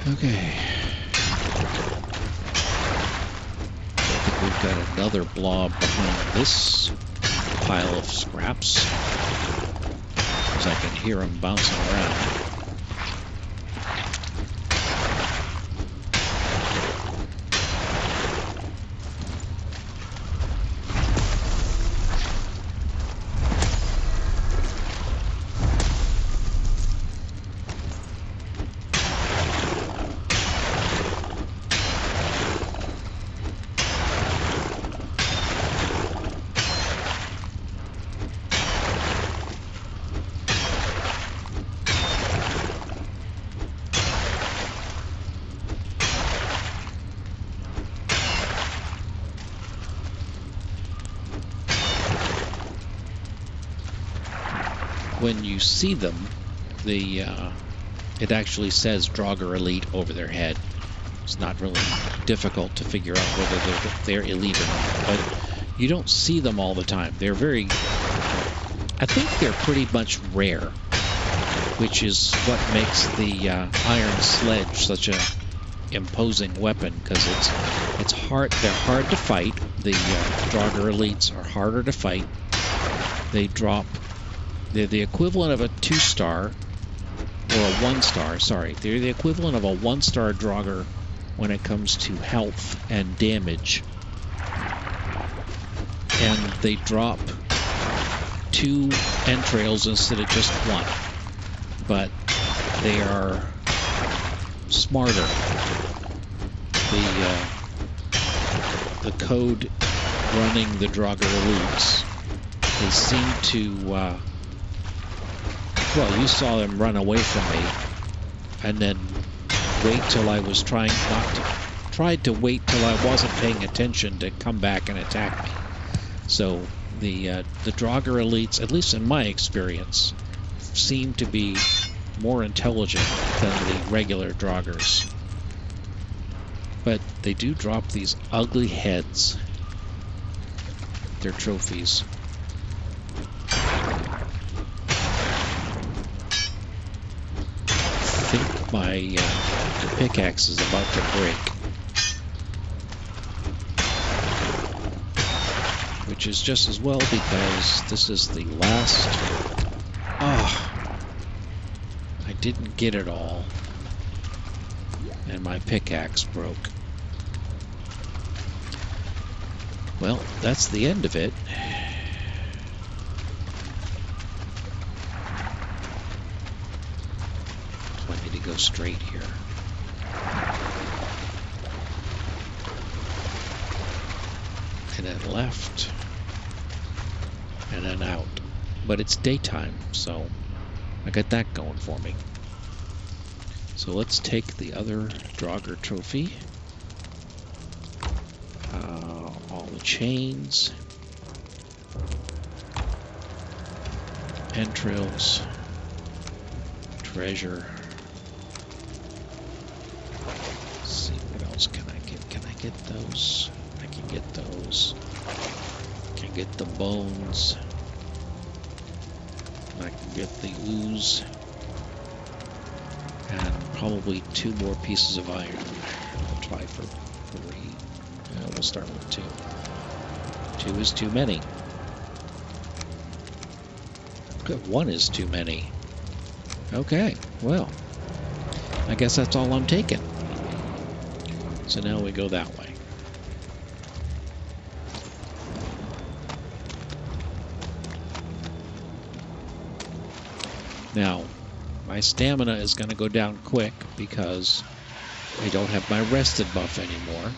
Okay. I think we've got another blob behind this pile of scraps, because I can hear them bouncing around. When you see them, it actually says Draugr Elite over their head. It's not really difficult to figure out whether they're elite or not, but you don't see them all the time. They're very, I think they're pretty much rare, which is what makes the Iron Sledge such a imposing weapon because it's hard. They're hard to fight. The Draugr elites are harder to fight. They drop. They're the equivalent of a 2-star or a 1-star. Sorry, they're the equivalent of a 1-star Draugr when it comes to health and damage. And they drop 2 entrails instead of just 1. But they are smarter. The code running the Draugr elites, they seem to well, you saw them run away from me and then wait till I was tried to wait till I wasn't paying attention to come back and attack me. So the Draugr elites, at least in my experience, seem to be more intelligent than the regular Draugrs. But they do drop these ugly heads. They're trophies. I think my pickaxe is about to break. Which is just as well because this is the last... Ah! I didn't get it all. And my pickaxe broke. Well, that's the end of it. So I need to go straight here. And then left. And then out. But it's daytime, so I got that going for me. So let's take the other Draugr trophy. All the chains. Entrails. Treasure. Let's see, what else can I get? Can I get those? I can get those. I can get the bones. I can get the ooze. And probably 2 more pieces of iron. I'll try for 3. We'll start with 2. 2 is too many. 1 is too many. Okay, well, I guess that's all I'm taking. So now we go that way. Now, my stamina is going to go down quick because I don't have my rested buff anymore.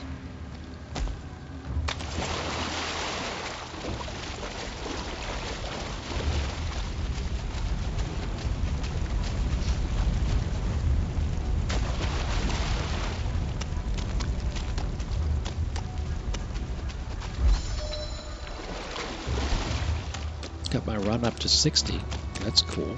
Got my run up to 60. That's cool.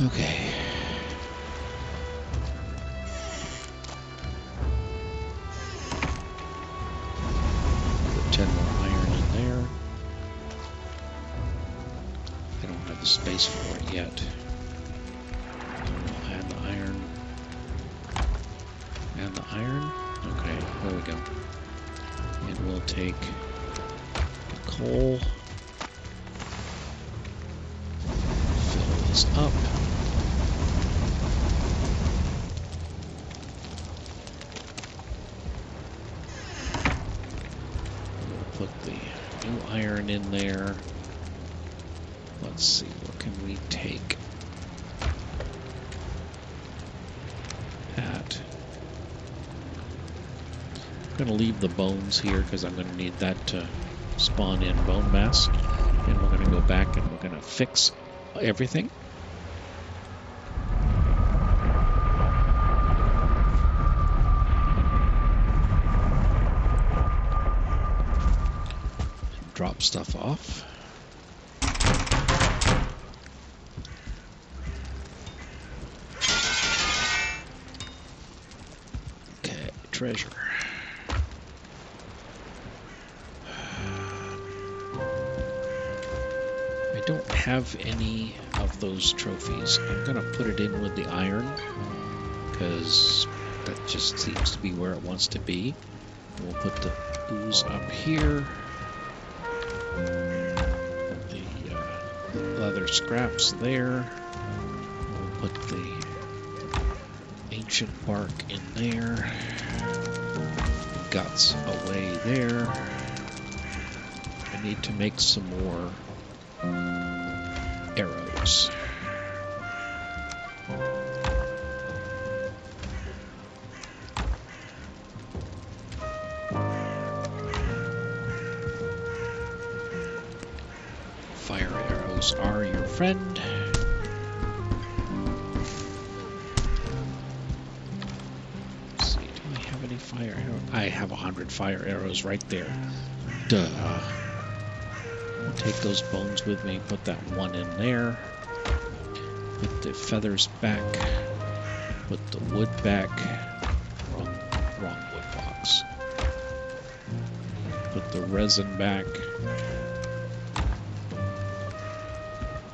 Okay. Put 10 more iron in there. I don't have the space for it yet. We'll add the iron. And the iron. Okay, there we go. And we'll take the coal. Fill this up. Put the new iron in there. Let's see, what can we take? That. I'm going to leave the bones here because I'm going to need that to spawn in Bonemass. And we're going to go back and we're going to fix everything. Drop stuff off. Okay, treasure. I don't have any of those trophies. I'm gonna put it in with the iron because that just seems to be where it wants to be. We'll put the ooze up here. The leather scraps there. We'll put the ancient bark in there. Guts away there. I need to make some more arrows. Fire arrows are your friend. Let's see, do I have any fire arrows? I have 100 fire arrows right there. Duh. I'll take those bones with me, put that one in there. Put the feathers back. Put the wood back. Wrong wood box. Put the resin back.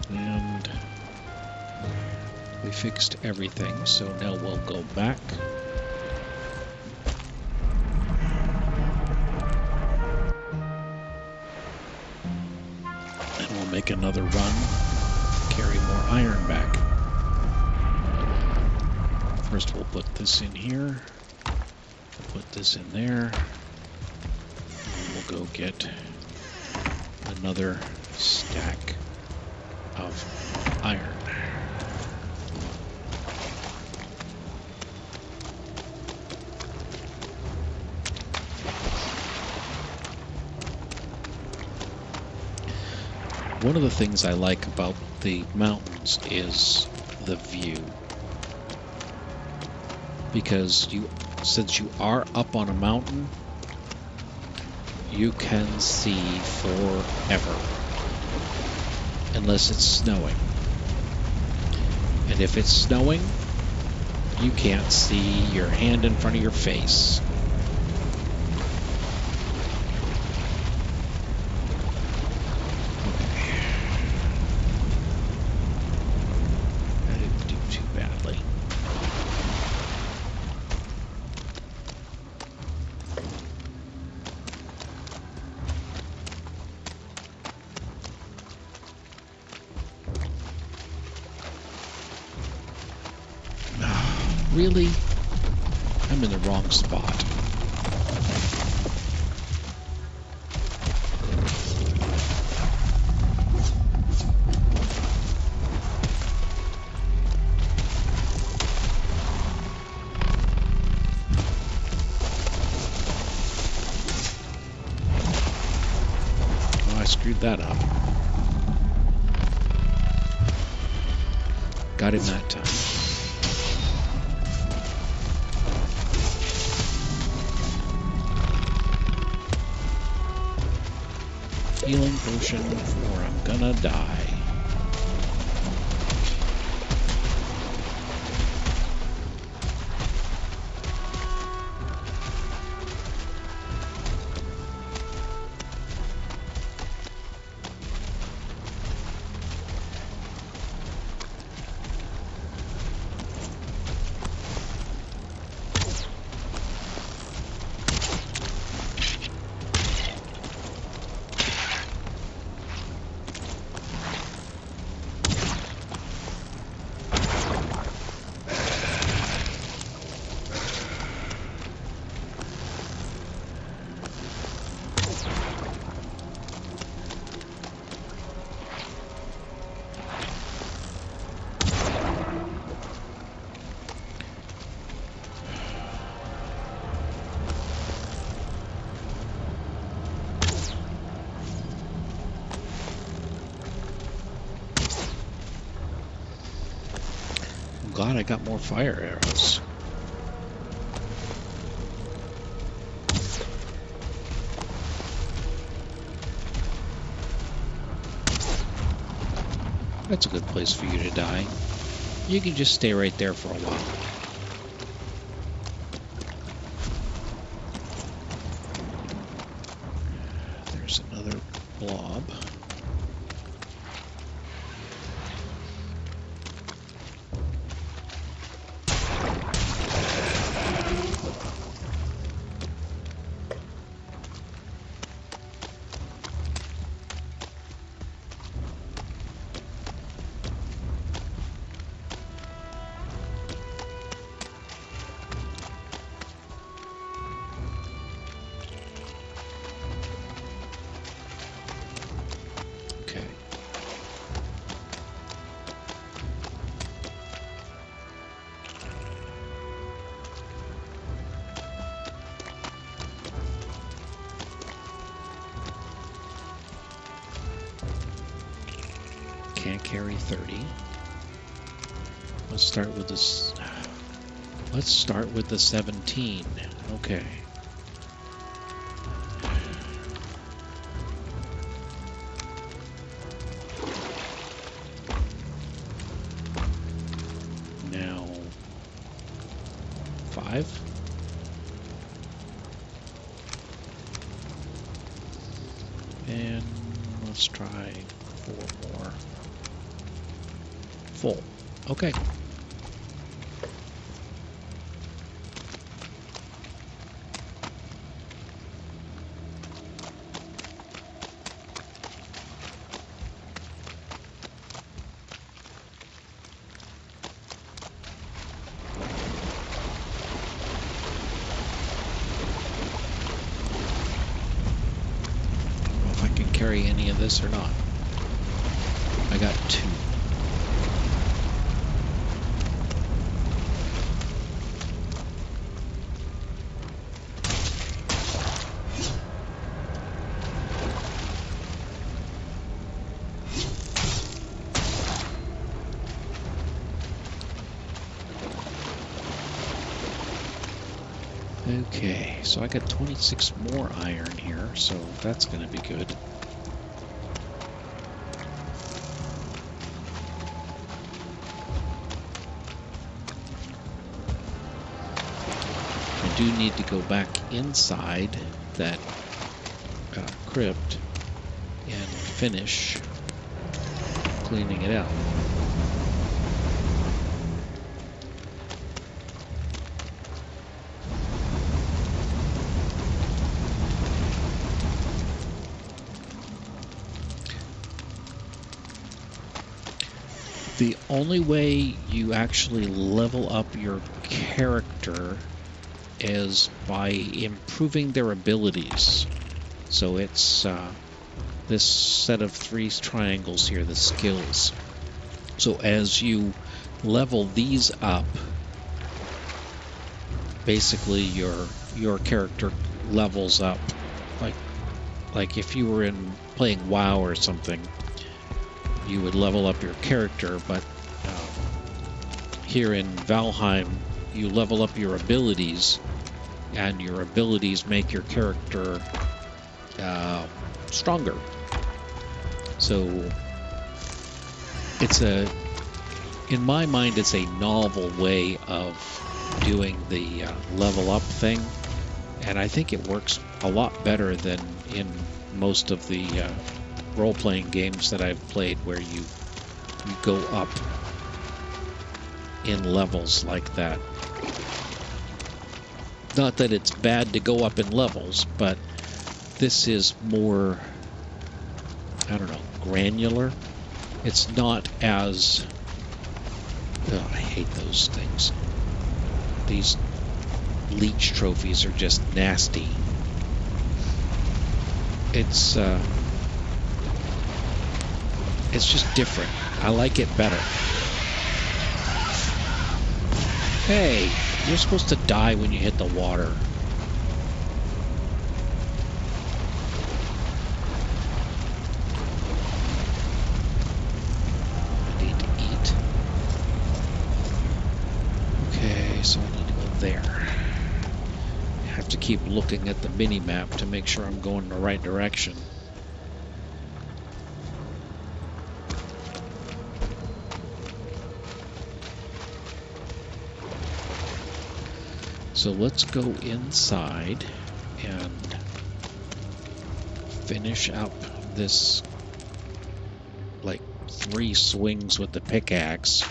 And we fixed everything, so now we'll go back. And we'll make another run, carry more iron back. First we'll put this in here, put this in there, and we'll go get another stack of iron. One of the things I like about the mountains is the view. Because since you are up on a mountain, you can see forever. Unless it's snowing. And if it's snowing, you can't see your hand in front of your face. Okay. I didn't do too badly. Really? I'm in the wrong spot. Oh, I screwed that up. Got him that time. Healing potion or I'm gonna die. Glad I got more fire arrows. That's a good place for you to die. You can just stay right there for a while. There's another blob. can't carry 30. Let's start with this. Let's start with the 17. Okay. Now 5. And let's try 4 more. Full. Okay. Carry any of this or not. I got 2. Okay, so I got 26 more iron here, so that's going to be good. I do need to go back inside that crypt and finish cleaning it out. The only way you actually level up your character is by improving their abilities. So it's this set of 3 triangles here, the skills. So as you level these up, basically your character levels up. Like if you were playing WoW or something, you would level up your character, but here in Valheim, you level up your abilities, and your abilities make your character stronger. So in my mind, it's a novel way of doing the level up thing, and I think it works a lot better than in most of the role-playing games that I've played, where you go up in levels like that. Not that it's bad to go up in levels, but this is more, I don't know, granular. It's not as... Oh, I hate those things. These leech trophies are just nasty. It's just different. I like it better. Hey, you're supposed to die when you hit the water. I need to eat. Okay, so I need to go there. I have to keep looking at the mini-map to make sure I'm going in the right direction. So let's go inside and finish up this, like, 3 swings with the pickaxe.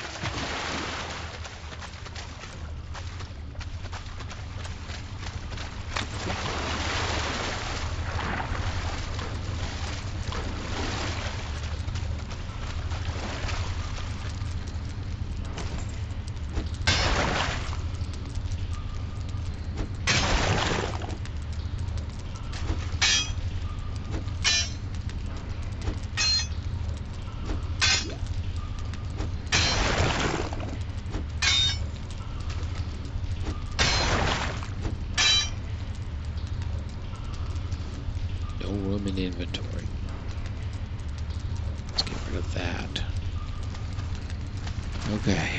No room in the inventory. Let's get rid of that. Okay.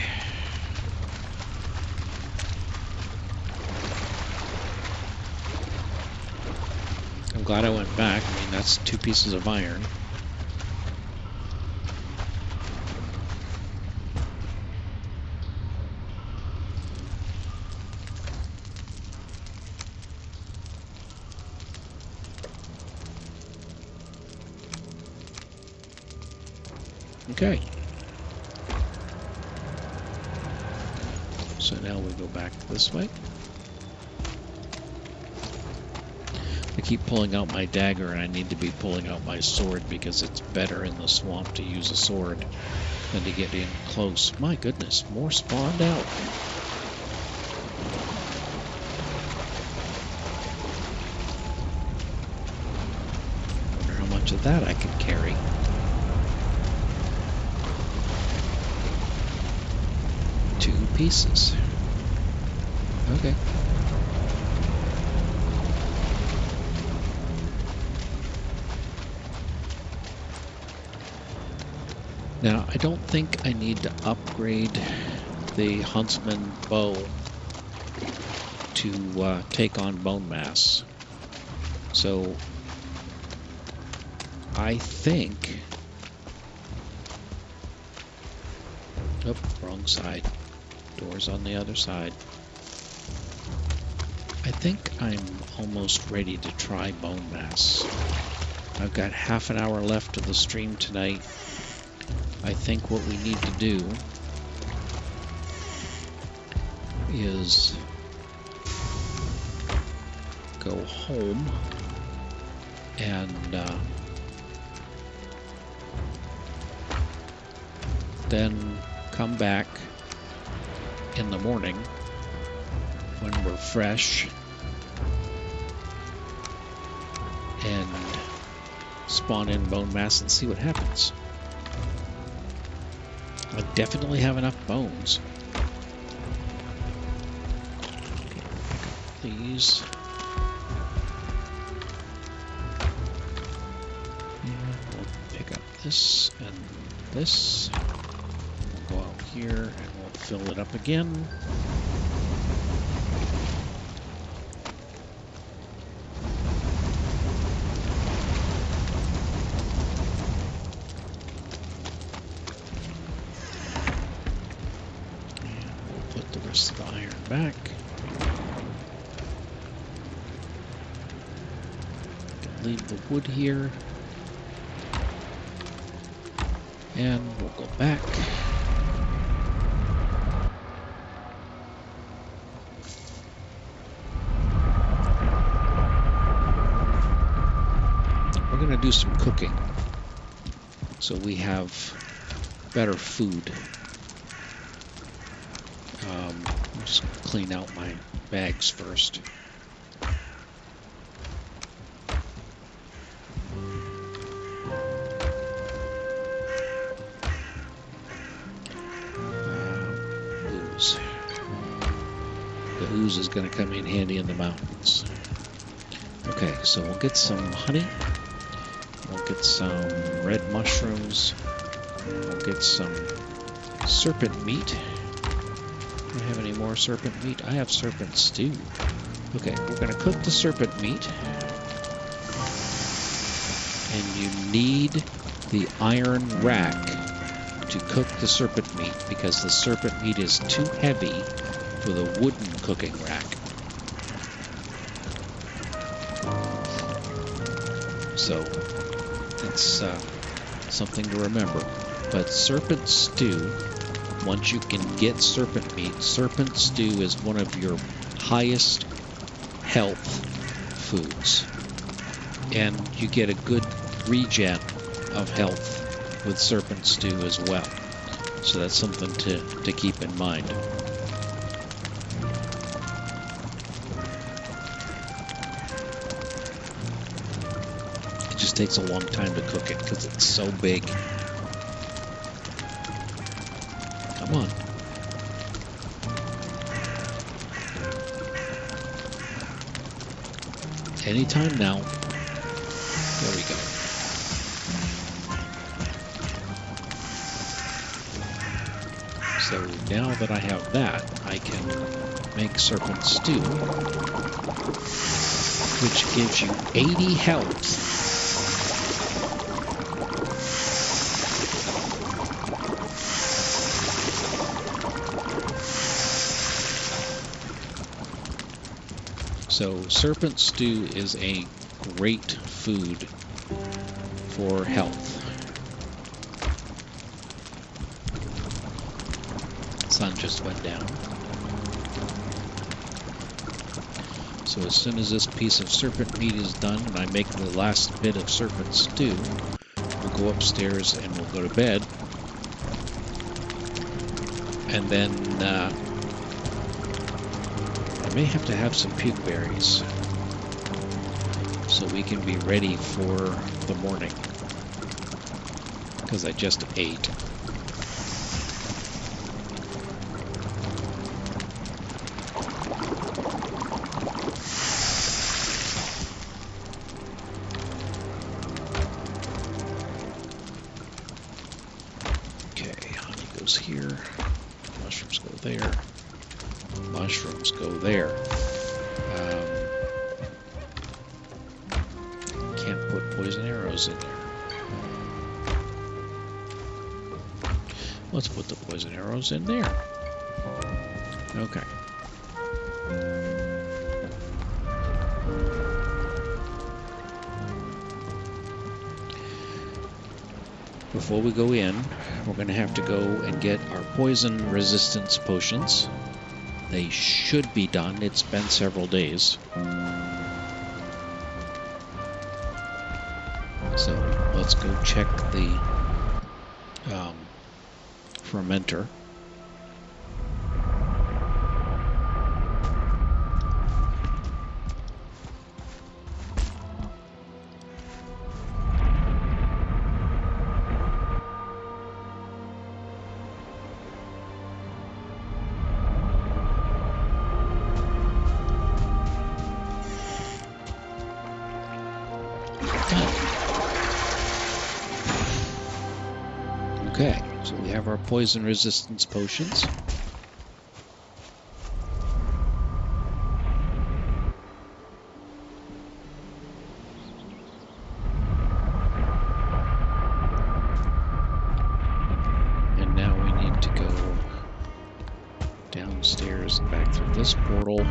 I'm glad I went back. I mean, that's 2 pieces of iron. Okay. So now we go back this way. I keep pulling out my dagger, and I need to be pulling out my sword because it's better in the swamp to use a sword than to get in close. My goodness, more spawned out. Wonder how much of that I can carry. Pieces. Okay. Now, I don't think I need to upgrade the Huntsman bow to take on Bonemass. So, I think... Oh, wrong side. Doors on the other side. I think I'm almost ready to try Bonemass. I've got half an hour left of the stream tonight. I think what we need to do is go home and then come back in the morning when we're fresh and spawn in Bonemass and see what happens. I definitely have enough bones. These. And we'll pick up this and this. We'll go out here and we'll fill it up again. Back. Leave the wood here. And we'll go back. We're going to do some cooking so we have better food. I'm just going to clean out my bags first. Ooze. The ooze is going to come in handy in the mountains. Okay, so we'll get some honey. We'll get some red mushrooms. We'll get some serpent meat. Do I have any more serpent meat? I have serpent stew. Okay, we're going to cook the serpent meat. And you need the iron rack to cook the serpent meat because the serpent meat is too heavy for the wooden cooking rack. So, that's something to remember. But serpent stew, once you can get serpent meat, serpent stew is one of your highest health foods. And you get a good regen of health with serpent stew as well. So that's something to keep in mind. It just takes a long time to cook it because it's so big. Come on. Anytime now. There we go. So now that I have that, I can make serpent stew, which gives you 80 health. So serpent stew is a great food for health. Sun just went down. So as soon as this piece of serpent meat is done and I make the last bit of serpent stew, we'll go upstairs and we'll go to bed. And then I may have to have some puke berries so we can be ready for the morning, because I just ate. Here, mushrooms go there, mushrooms go there. Can't put poison arrows in there. Let's put the poison arrows in there. Okay. Before we go in, we're going to have to go and get our poison resistance potions. They should be done. It's been several days. So let's go check the fermenter. Okay, so we have our poison resistance potions. And now we need to go downstairs and back through this portal.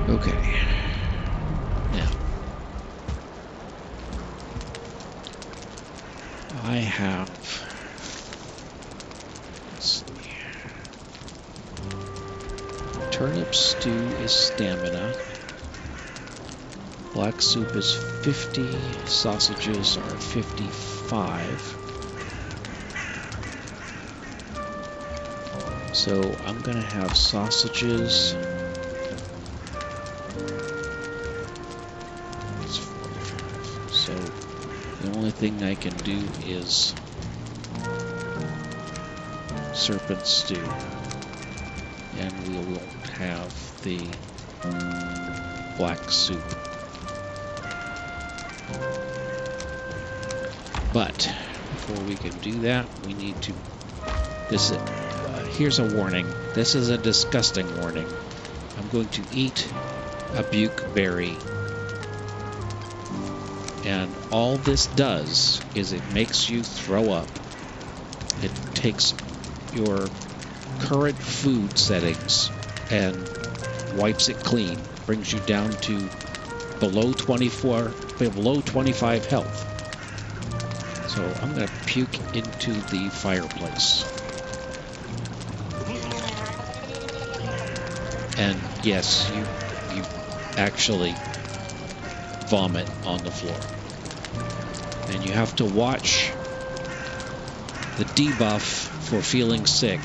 Okay, now I have, let's see, turnip stew is stamina, black soup is 50, sausages are 55, so I'm going to have sausages. The only thing I can do is serpent stew, and we will have the black soup. But before we can do that, we need to. Here's a warning. This is a disgusting warning. I'm going to eat a buke berry. And all this does is it makes you throw up. It takes your current food settings and wipes it clean, brings you down to below 25 health. So I'm going to puke into the fireplace. And yes, you actually vomit on the floor. And you have to watch the debuff for feeling sick.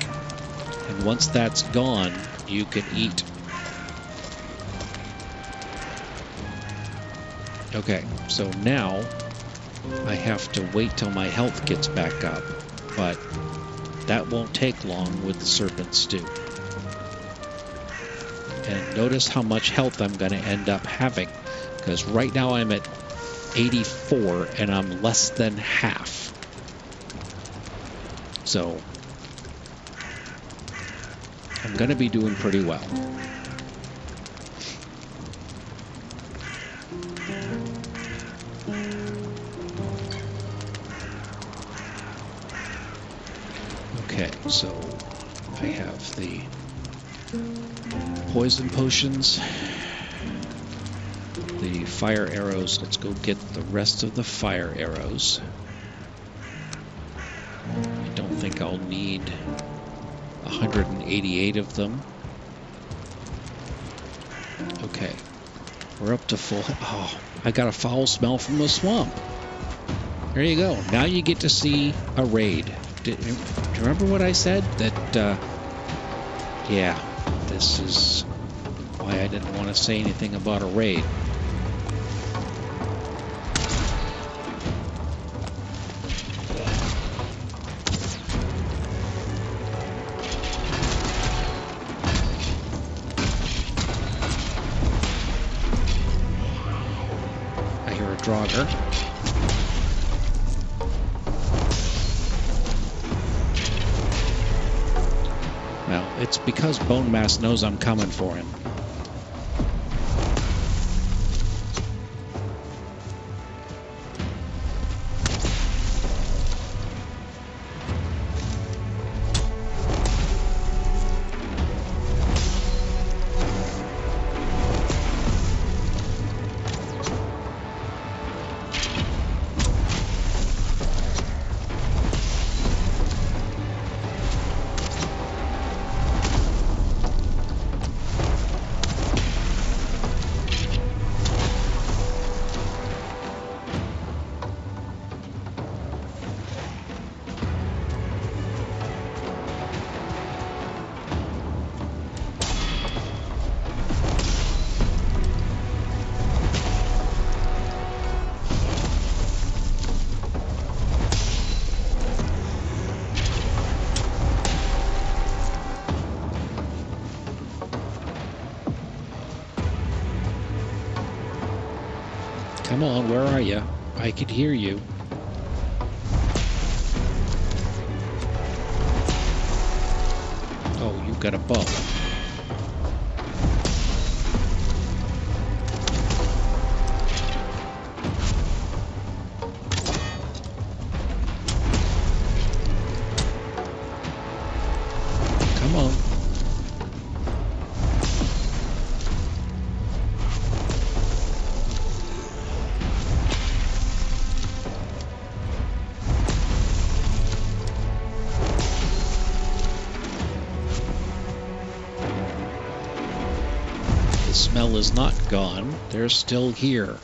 And once that's gone, you can eat. Okay, so now I have to wait till my health gets back up. But that won't take long with the serpent stew. And notice how much health I'm going to end up having Because right now I'm at 84 and I'm less than half. So I'm going to be doing pretty well. Okay, so I have the poison potions, the fire arrows. Let's go get the rest of the fire arrows. I don't think I'll need 188 of them. Okay, we're up to full. Oh, I got a foul smell from the swamp. There you go. Now you get to see a raid. Do you remember what I said? That, yeah, this is why I didn't want to say anything about a raid. I hear a Draugr. Well, it's because Bonemass knows I'm coming for him. Come on, where are you? I could hear you. Oh, you've got a bow. Come on. The smell is not gone. They're still here.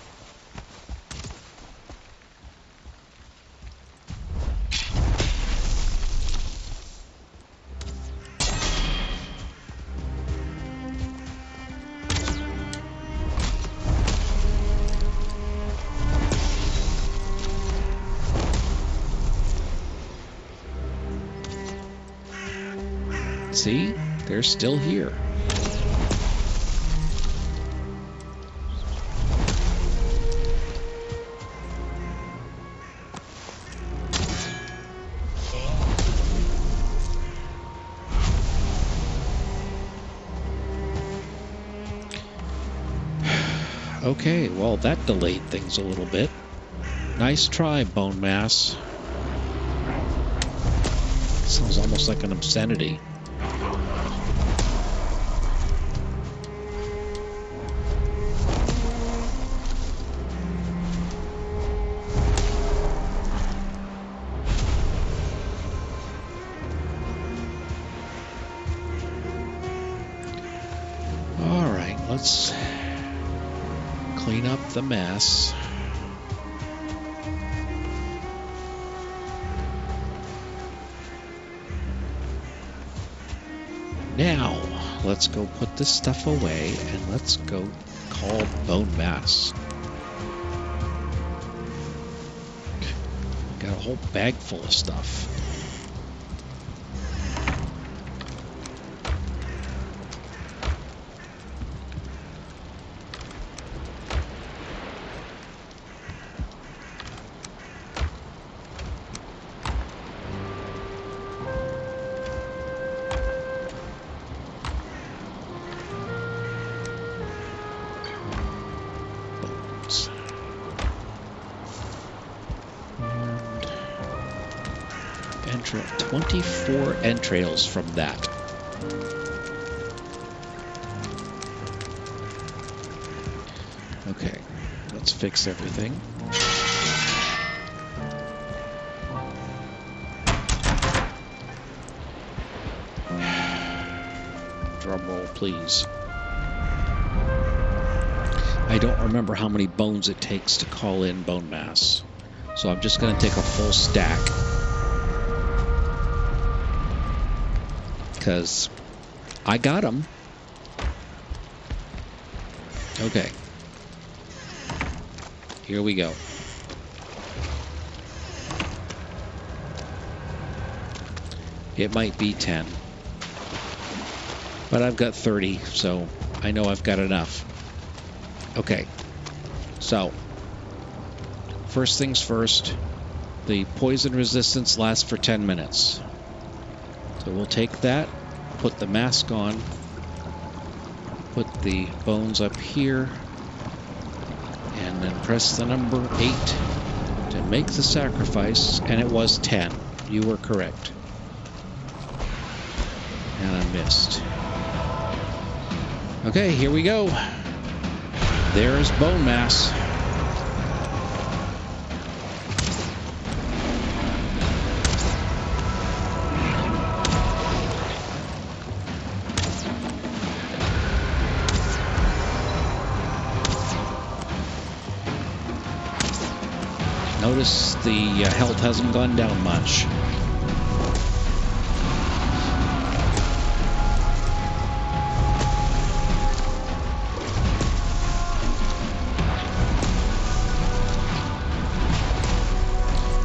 See? They're still here. Okay, well, that delayed things a little bit. Nice try, Bonemass. Sounds almost like an obscenity. All right, let's clean up the mess. Now, let's go put this stuff away and let's go call Bonemass. Got a whole bag full of stuff. entrail, 24 entrails from that. Okay, let's fix everything. Drum roll, please. I don't remember how many bones it takes to call in Bonemass, so I'm just going to take a full stack. Because I got them. Okay. Here we go. It might be 10. But I've got 30, so I know I've got enough. Okay. So, first things first, the poison resistance lasts for 10 minutes. So we'll take that, put the mask on, put the bones up here, and then press the number 8 to make the sacrifice, and it was 10. You were correct. And I missed. Okay, here we go. There's Bonemass. Notice the health hasn't gone down much.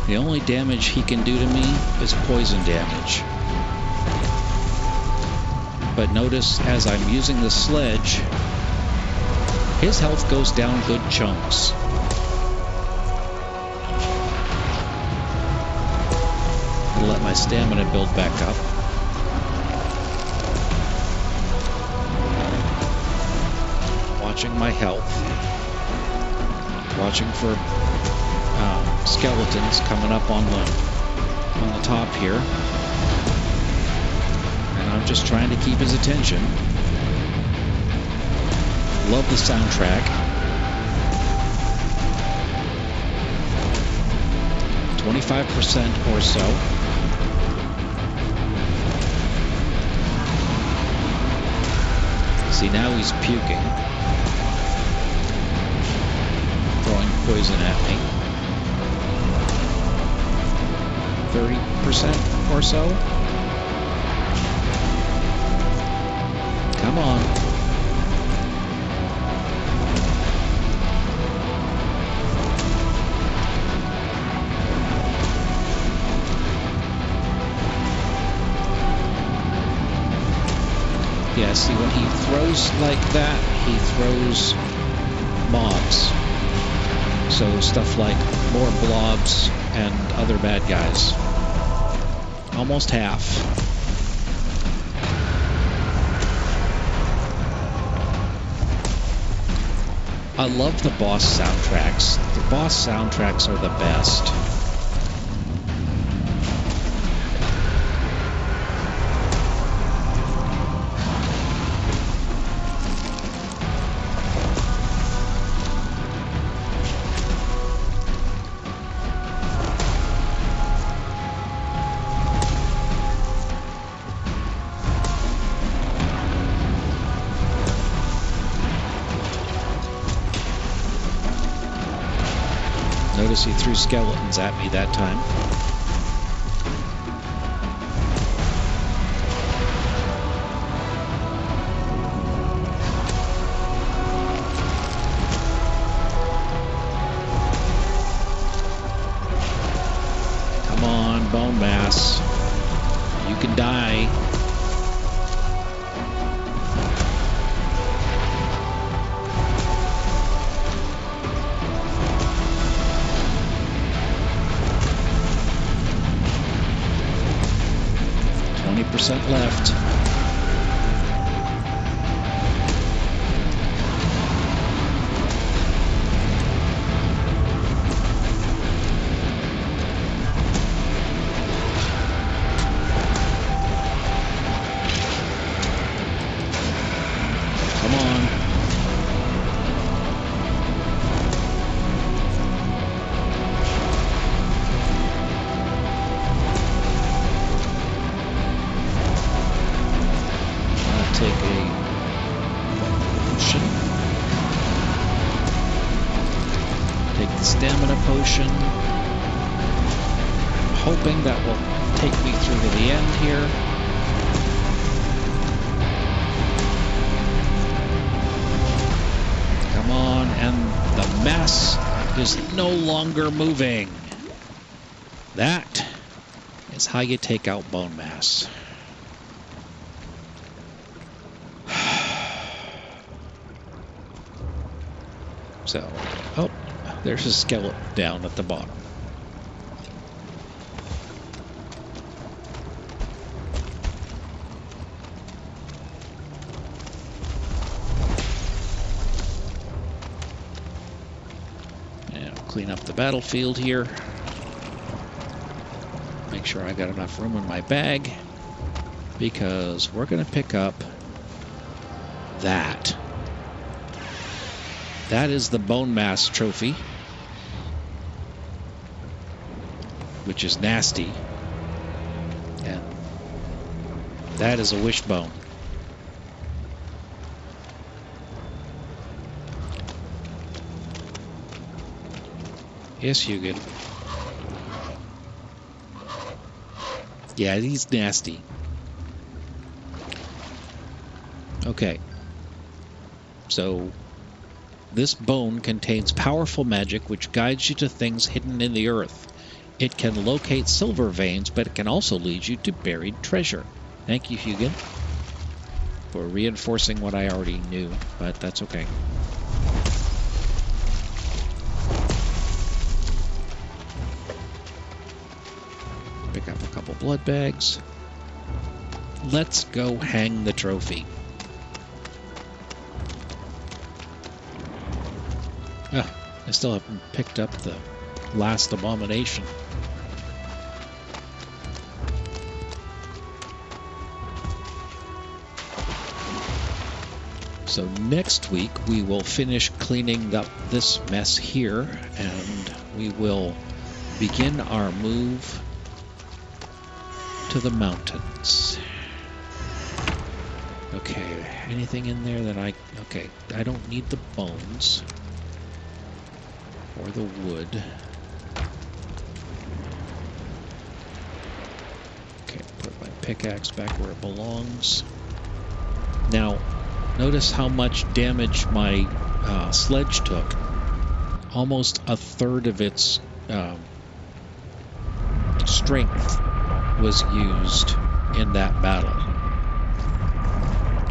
The only damage he can do to me is poison damage. But notice as I'm using the sledge, his health goes down good chunks. I'll let my stamina build back up. Watching my health. Watching for skeletons coming up on the top here, and I'm just trying to keep his attention. Love the soundtrack. 25% or so. See, now he's puking, throwing poison at me. 30% or so. Come on. Yeah, see, when he throws like that, he throws mobs. So stuff like more blobs and other bad guys. Almost half. I love the boss soundtracks. The boss soundtracks are the best. Notice he threw skeletons at me that time. Come on, Bonemass. You can die. Left. Come on. I'll take a potion. Take the stamina potion. Hoping that will take me through to the end here. Come on, and the mess is no longer moving. That is how you take out Bonemass. So, oh, there's a skeleton down at the bottom. Clean up the battlefield here. Make sure I got enough room in my bag, because we're going to pick up that. That is the Bonemass trophy, which is nasty. And that is a wishbone. Yes, Hugin. Yeah, he's nasty. Okay. So, this bone contains powerful magic which guides you to things hidden in the earth. It can locate silver veins, but it can also lead you to buried treasure. Thank you, Hugin, for reinforcing what I already knew, but that's okay. Pick up a couple blood bags. Let's go hang the trophy. Ah, I still haven't picked up the last abomination. So next week we will finish cleaning up this mess here, and we will begin our move to the mountains. Okay, anything in there that okay, I don't need the bones or the wood. Okay, put my pickaxe back where it belongs. Now, notice how much damage my sledge took. Almost a third of its strength was used in that battle.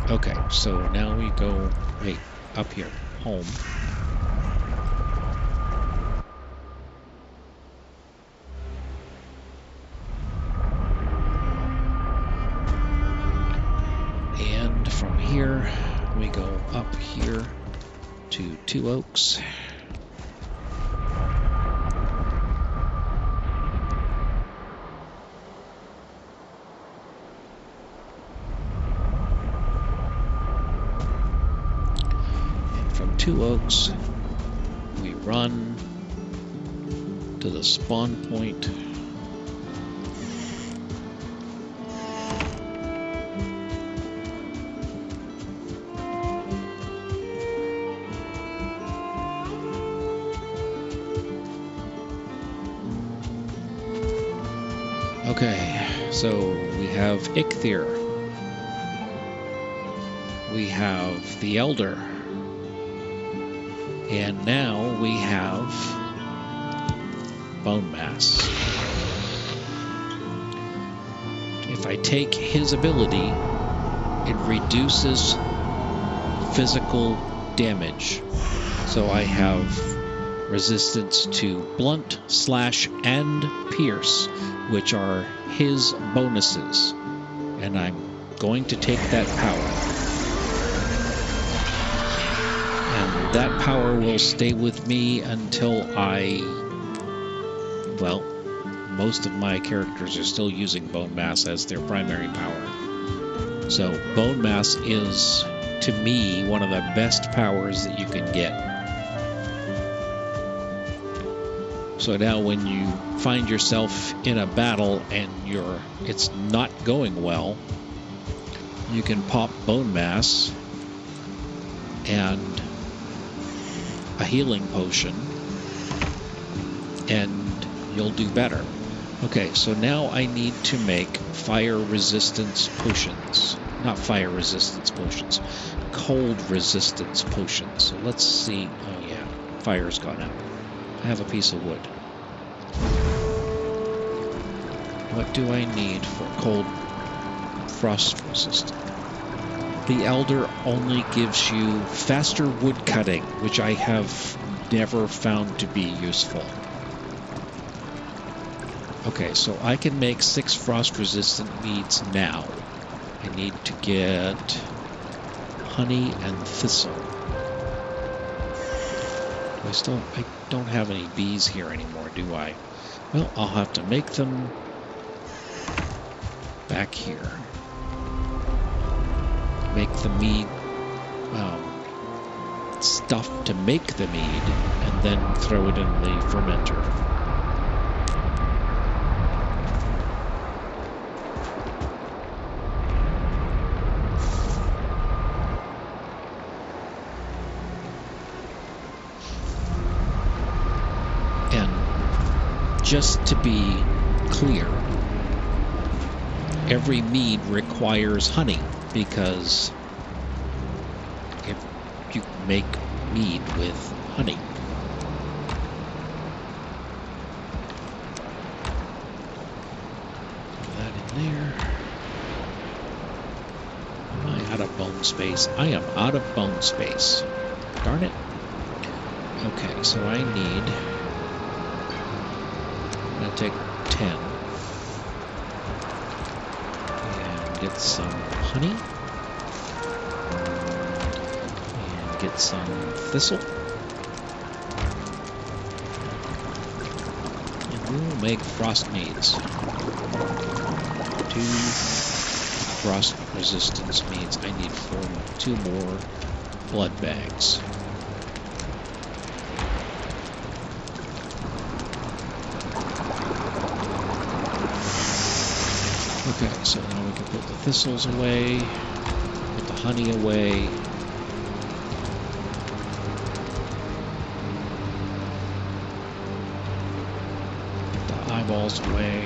Okay, so now we go up here, home. And from here, we go up here to Two Oaks. Two Oaks, we run to the spawn point. Okay, so we have Ichthyr. We have the Elder. And now we have Bonemass. If I take his ability, it reduces physical damage. So I have resistance to blunt, slash, and pierce, which are his bonuses. And I'm going to take that power. That power will stay with me until well, most of my characters are still using Bonemass as their primary power. So Bonemass is to me, one of the best powers that you can get. So now when you find yourself in a battle and it's not going well, you can pop Bonemass and a healing potion, and you'll do better. Okay, so now I need to make fire resistance potions. Not fire resistance potions, cold resistance potions. So let's see. Oh yeah, fire's gone out. I have a piece of wood. What do I need for cold frost resistant? The Elder only gives you faster wood cutting, which I have never found to be useful. Okay, so I can make 6 frost-resistant meads now. I need to get honey and thistle. I don't have any bees here anymore, do I? Well, I'll have to make them back here. Make the mead stuff to make the mead, and then throw it in the fermenter. And just to be clear, every mead requires honey, because if you make mead with honey. Put that in there. Am I out of bone space? I am out of bone space. Darn it. Okay, so I'm gonna take 10 and get some honey. Get some thistle, and we will make frost meads. 2 frost resistance meads. I need 2 more blood bags. Okay, so now we can put the thistles away, put the honey away. Eyeballs away,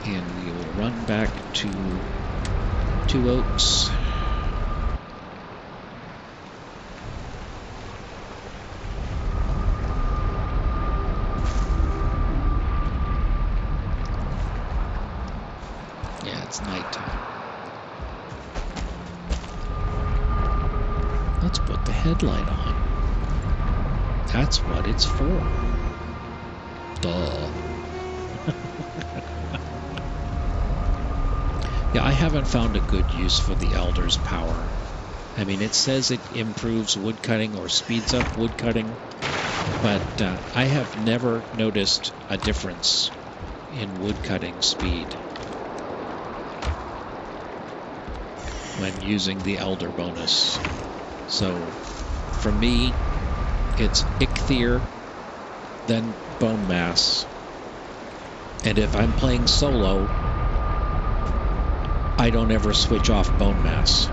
and we will run back to 2 Oaks. Yeah, it's nighttime. Let's put the headlight on. That's what it's for. Duh. Yeah, I haven't found a good use for the Elder's power. I mean, it says it improves woodcutting or speeds up woodcutting, but I have never noticed a difference in woodcutting speed when using the Elder bonus. So, for me, it's Ichthyr, then Bonemass. And if I'm playing solo, I don't ever switch off Bonemass.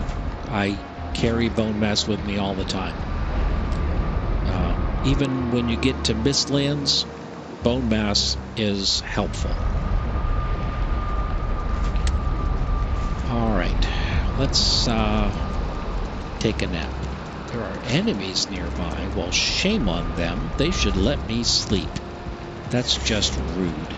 I carry Bonemass with me all the time. Even when you get to Mistlands, Bonemass is helpful. Alright, let's take a nap. There are enemies nearby. Well, shame on them. They should let me sleep. That's just rude.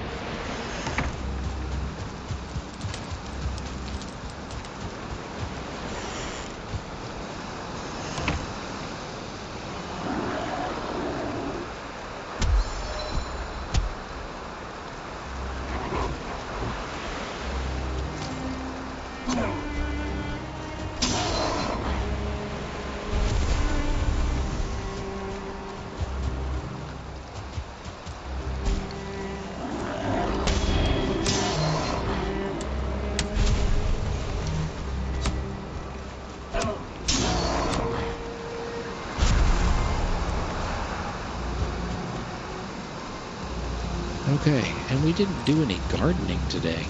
Okay, and we didn't do any gardening today.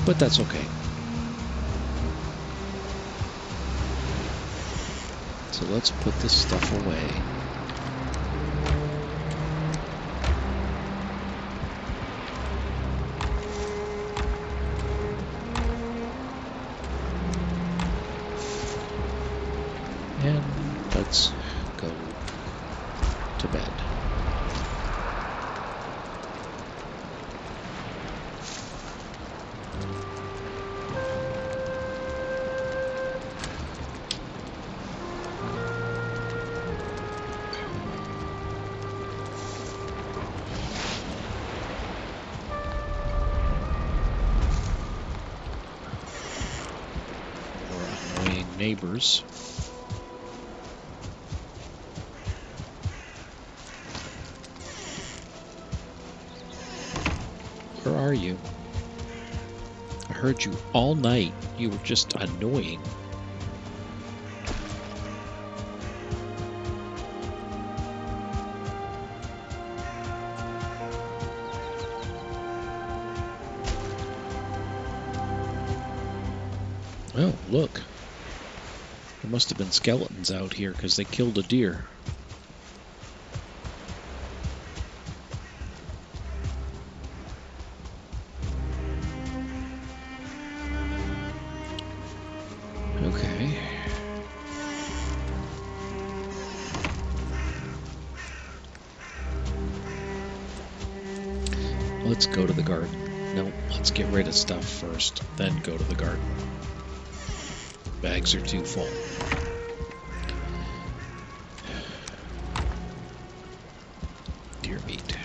But that's okay. So let's put this stuff away. And let's go to bed. Neighbors. Where are you? I heard you all night. You were just annoying. Oh, look. There must have been skeletons out here because they killed a deer. Okay. Let's go to the garden. No, let's get rid of stuff first, then go to the garden. Bags are too full. Deer meat.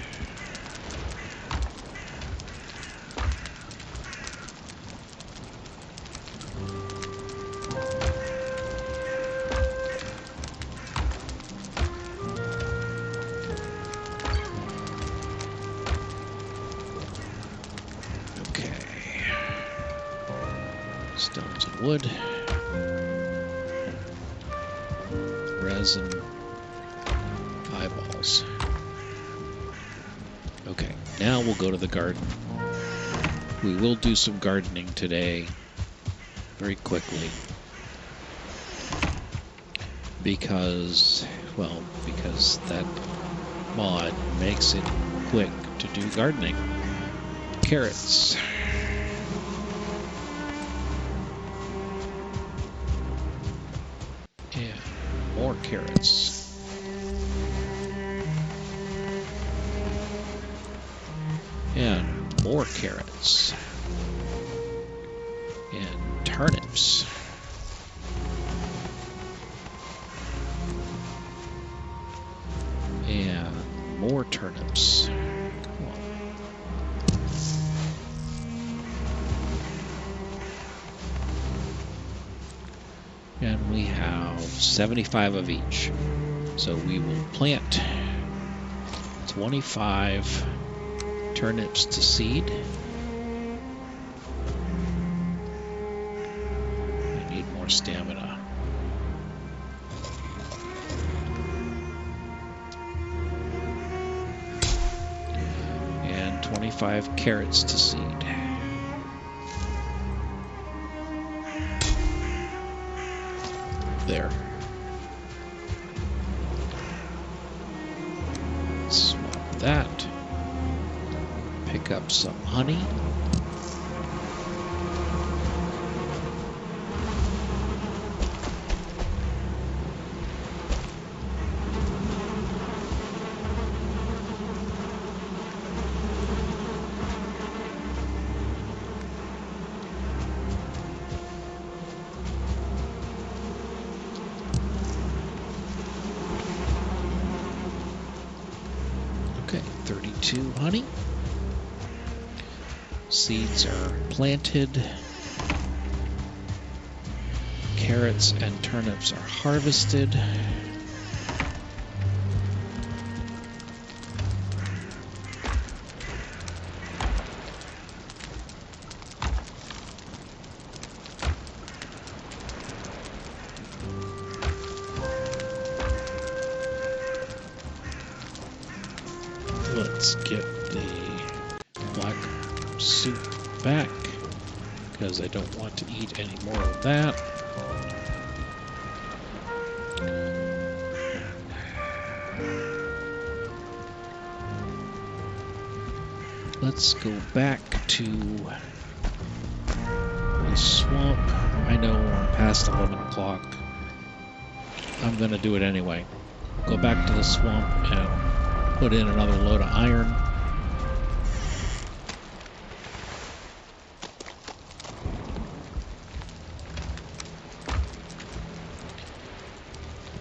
Okay. Stones and wood. Resin. Eyeballs. Okay, now we'll go to the garden. We will do some gardening today, very quickly, because that mod makes it quick to do gardening. Carrots. And more carrots. And more carrots. And turnips. And more turnips. Come on. And we have 75 of each. So we will plant 25 turnips to seed. I need more stamina. And 25 carrots to seed. There. Swap that. Pick up some honey. Okay, 32 honey. Seeds are planted. Carrots and turnips are harvested. Let's get the black soup back, because I don't want to eat any more of that. Let's go back to the swamp. I know I'm past 11 o'clock. I'm going to do it anyway. Go back to the swamp and put in another load of iron.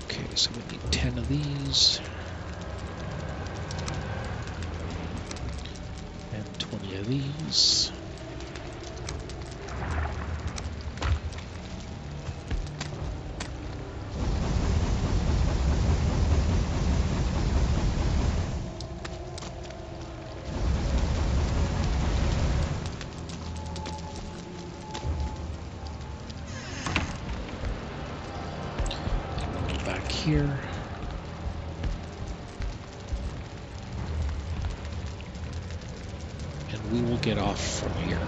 Okay, so we need 10 of these. And 20 of these. Here. And we will get off from here.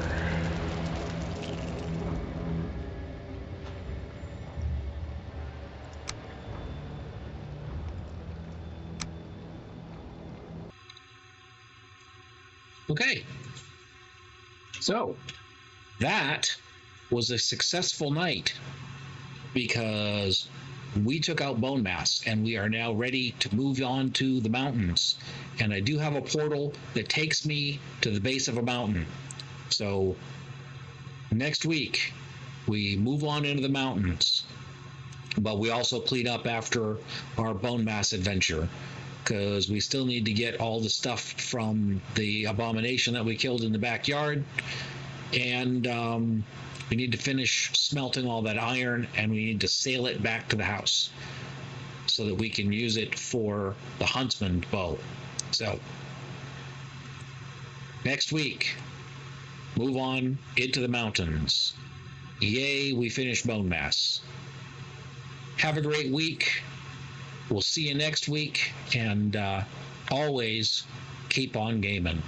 Okay. So that was a successful night because we took out Bonemass and we are now ready to move on to the mountains. And I do have a portal that takes me to the base of a mountain. So next week we move on into the mountains, but we also clean up after our Bonemass adventure because we still need to get all the stuff from the abomination that we killed in the backyard. And we need to finish smelting all that iron, and we need to sail it back to the house so that we can use it for the huntsman bow. So next week, move on into the mountains. Yay, we finished Bonemass. Have a great week. We'll see you next week, and always keep on gaming.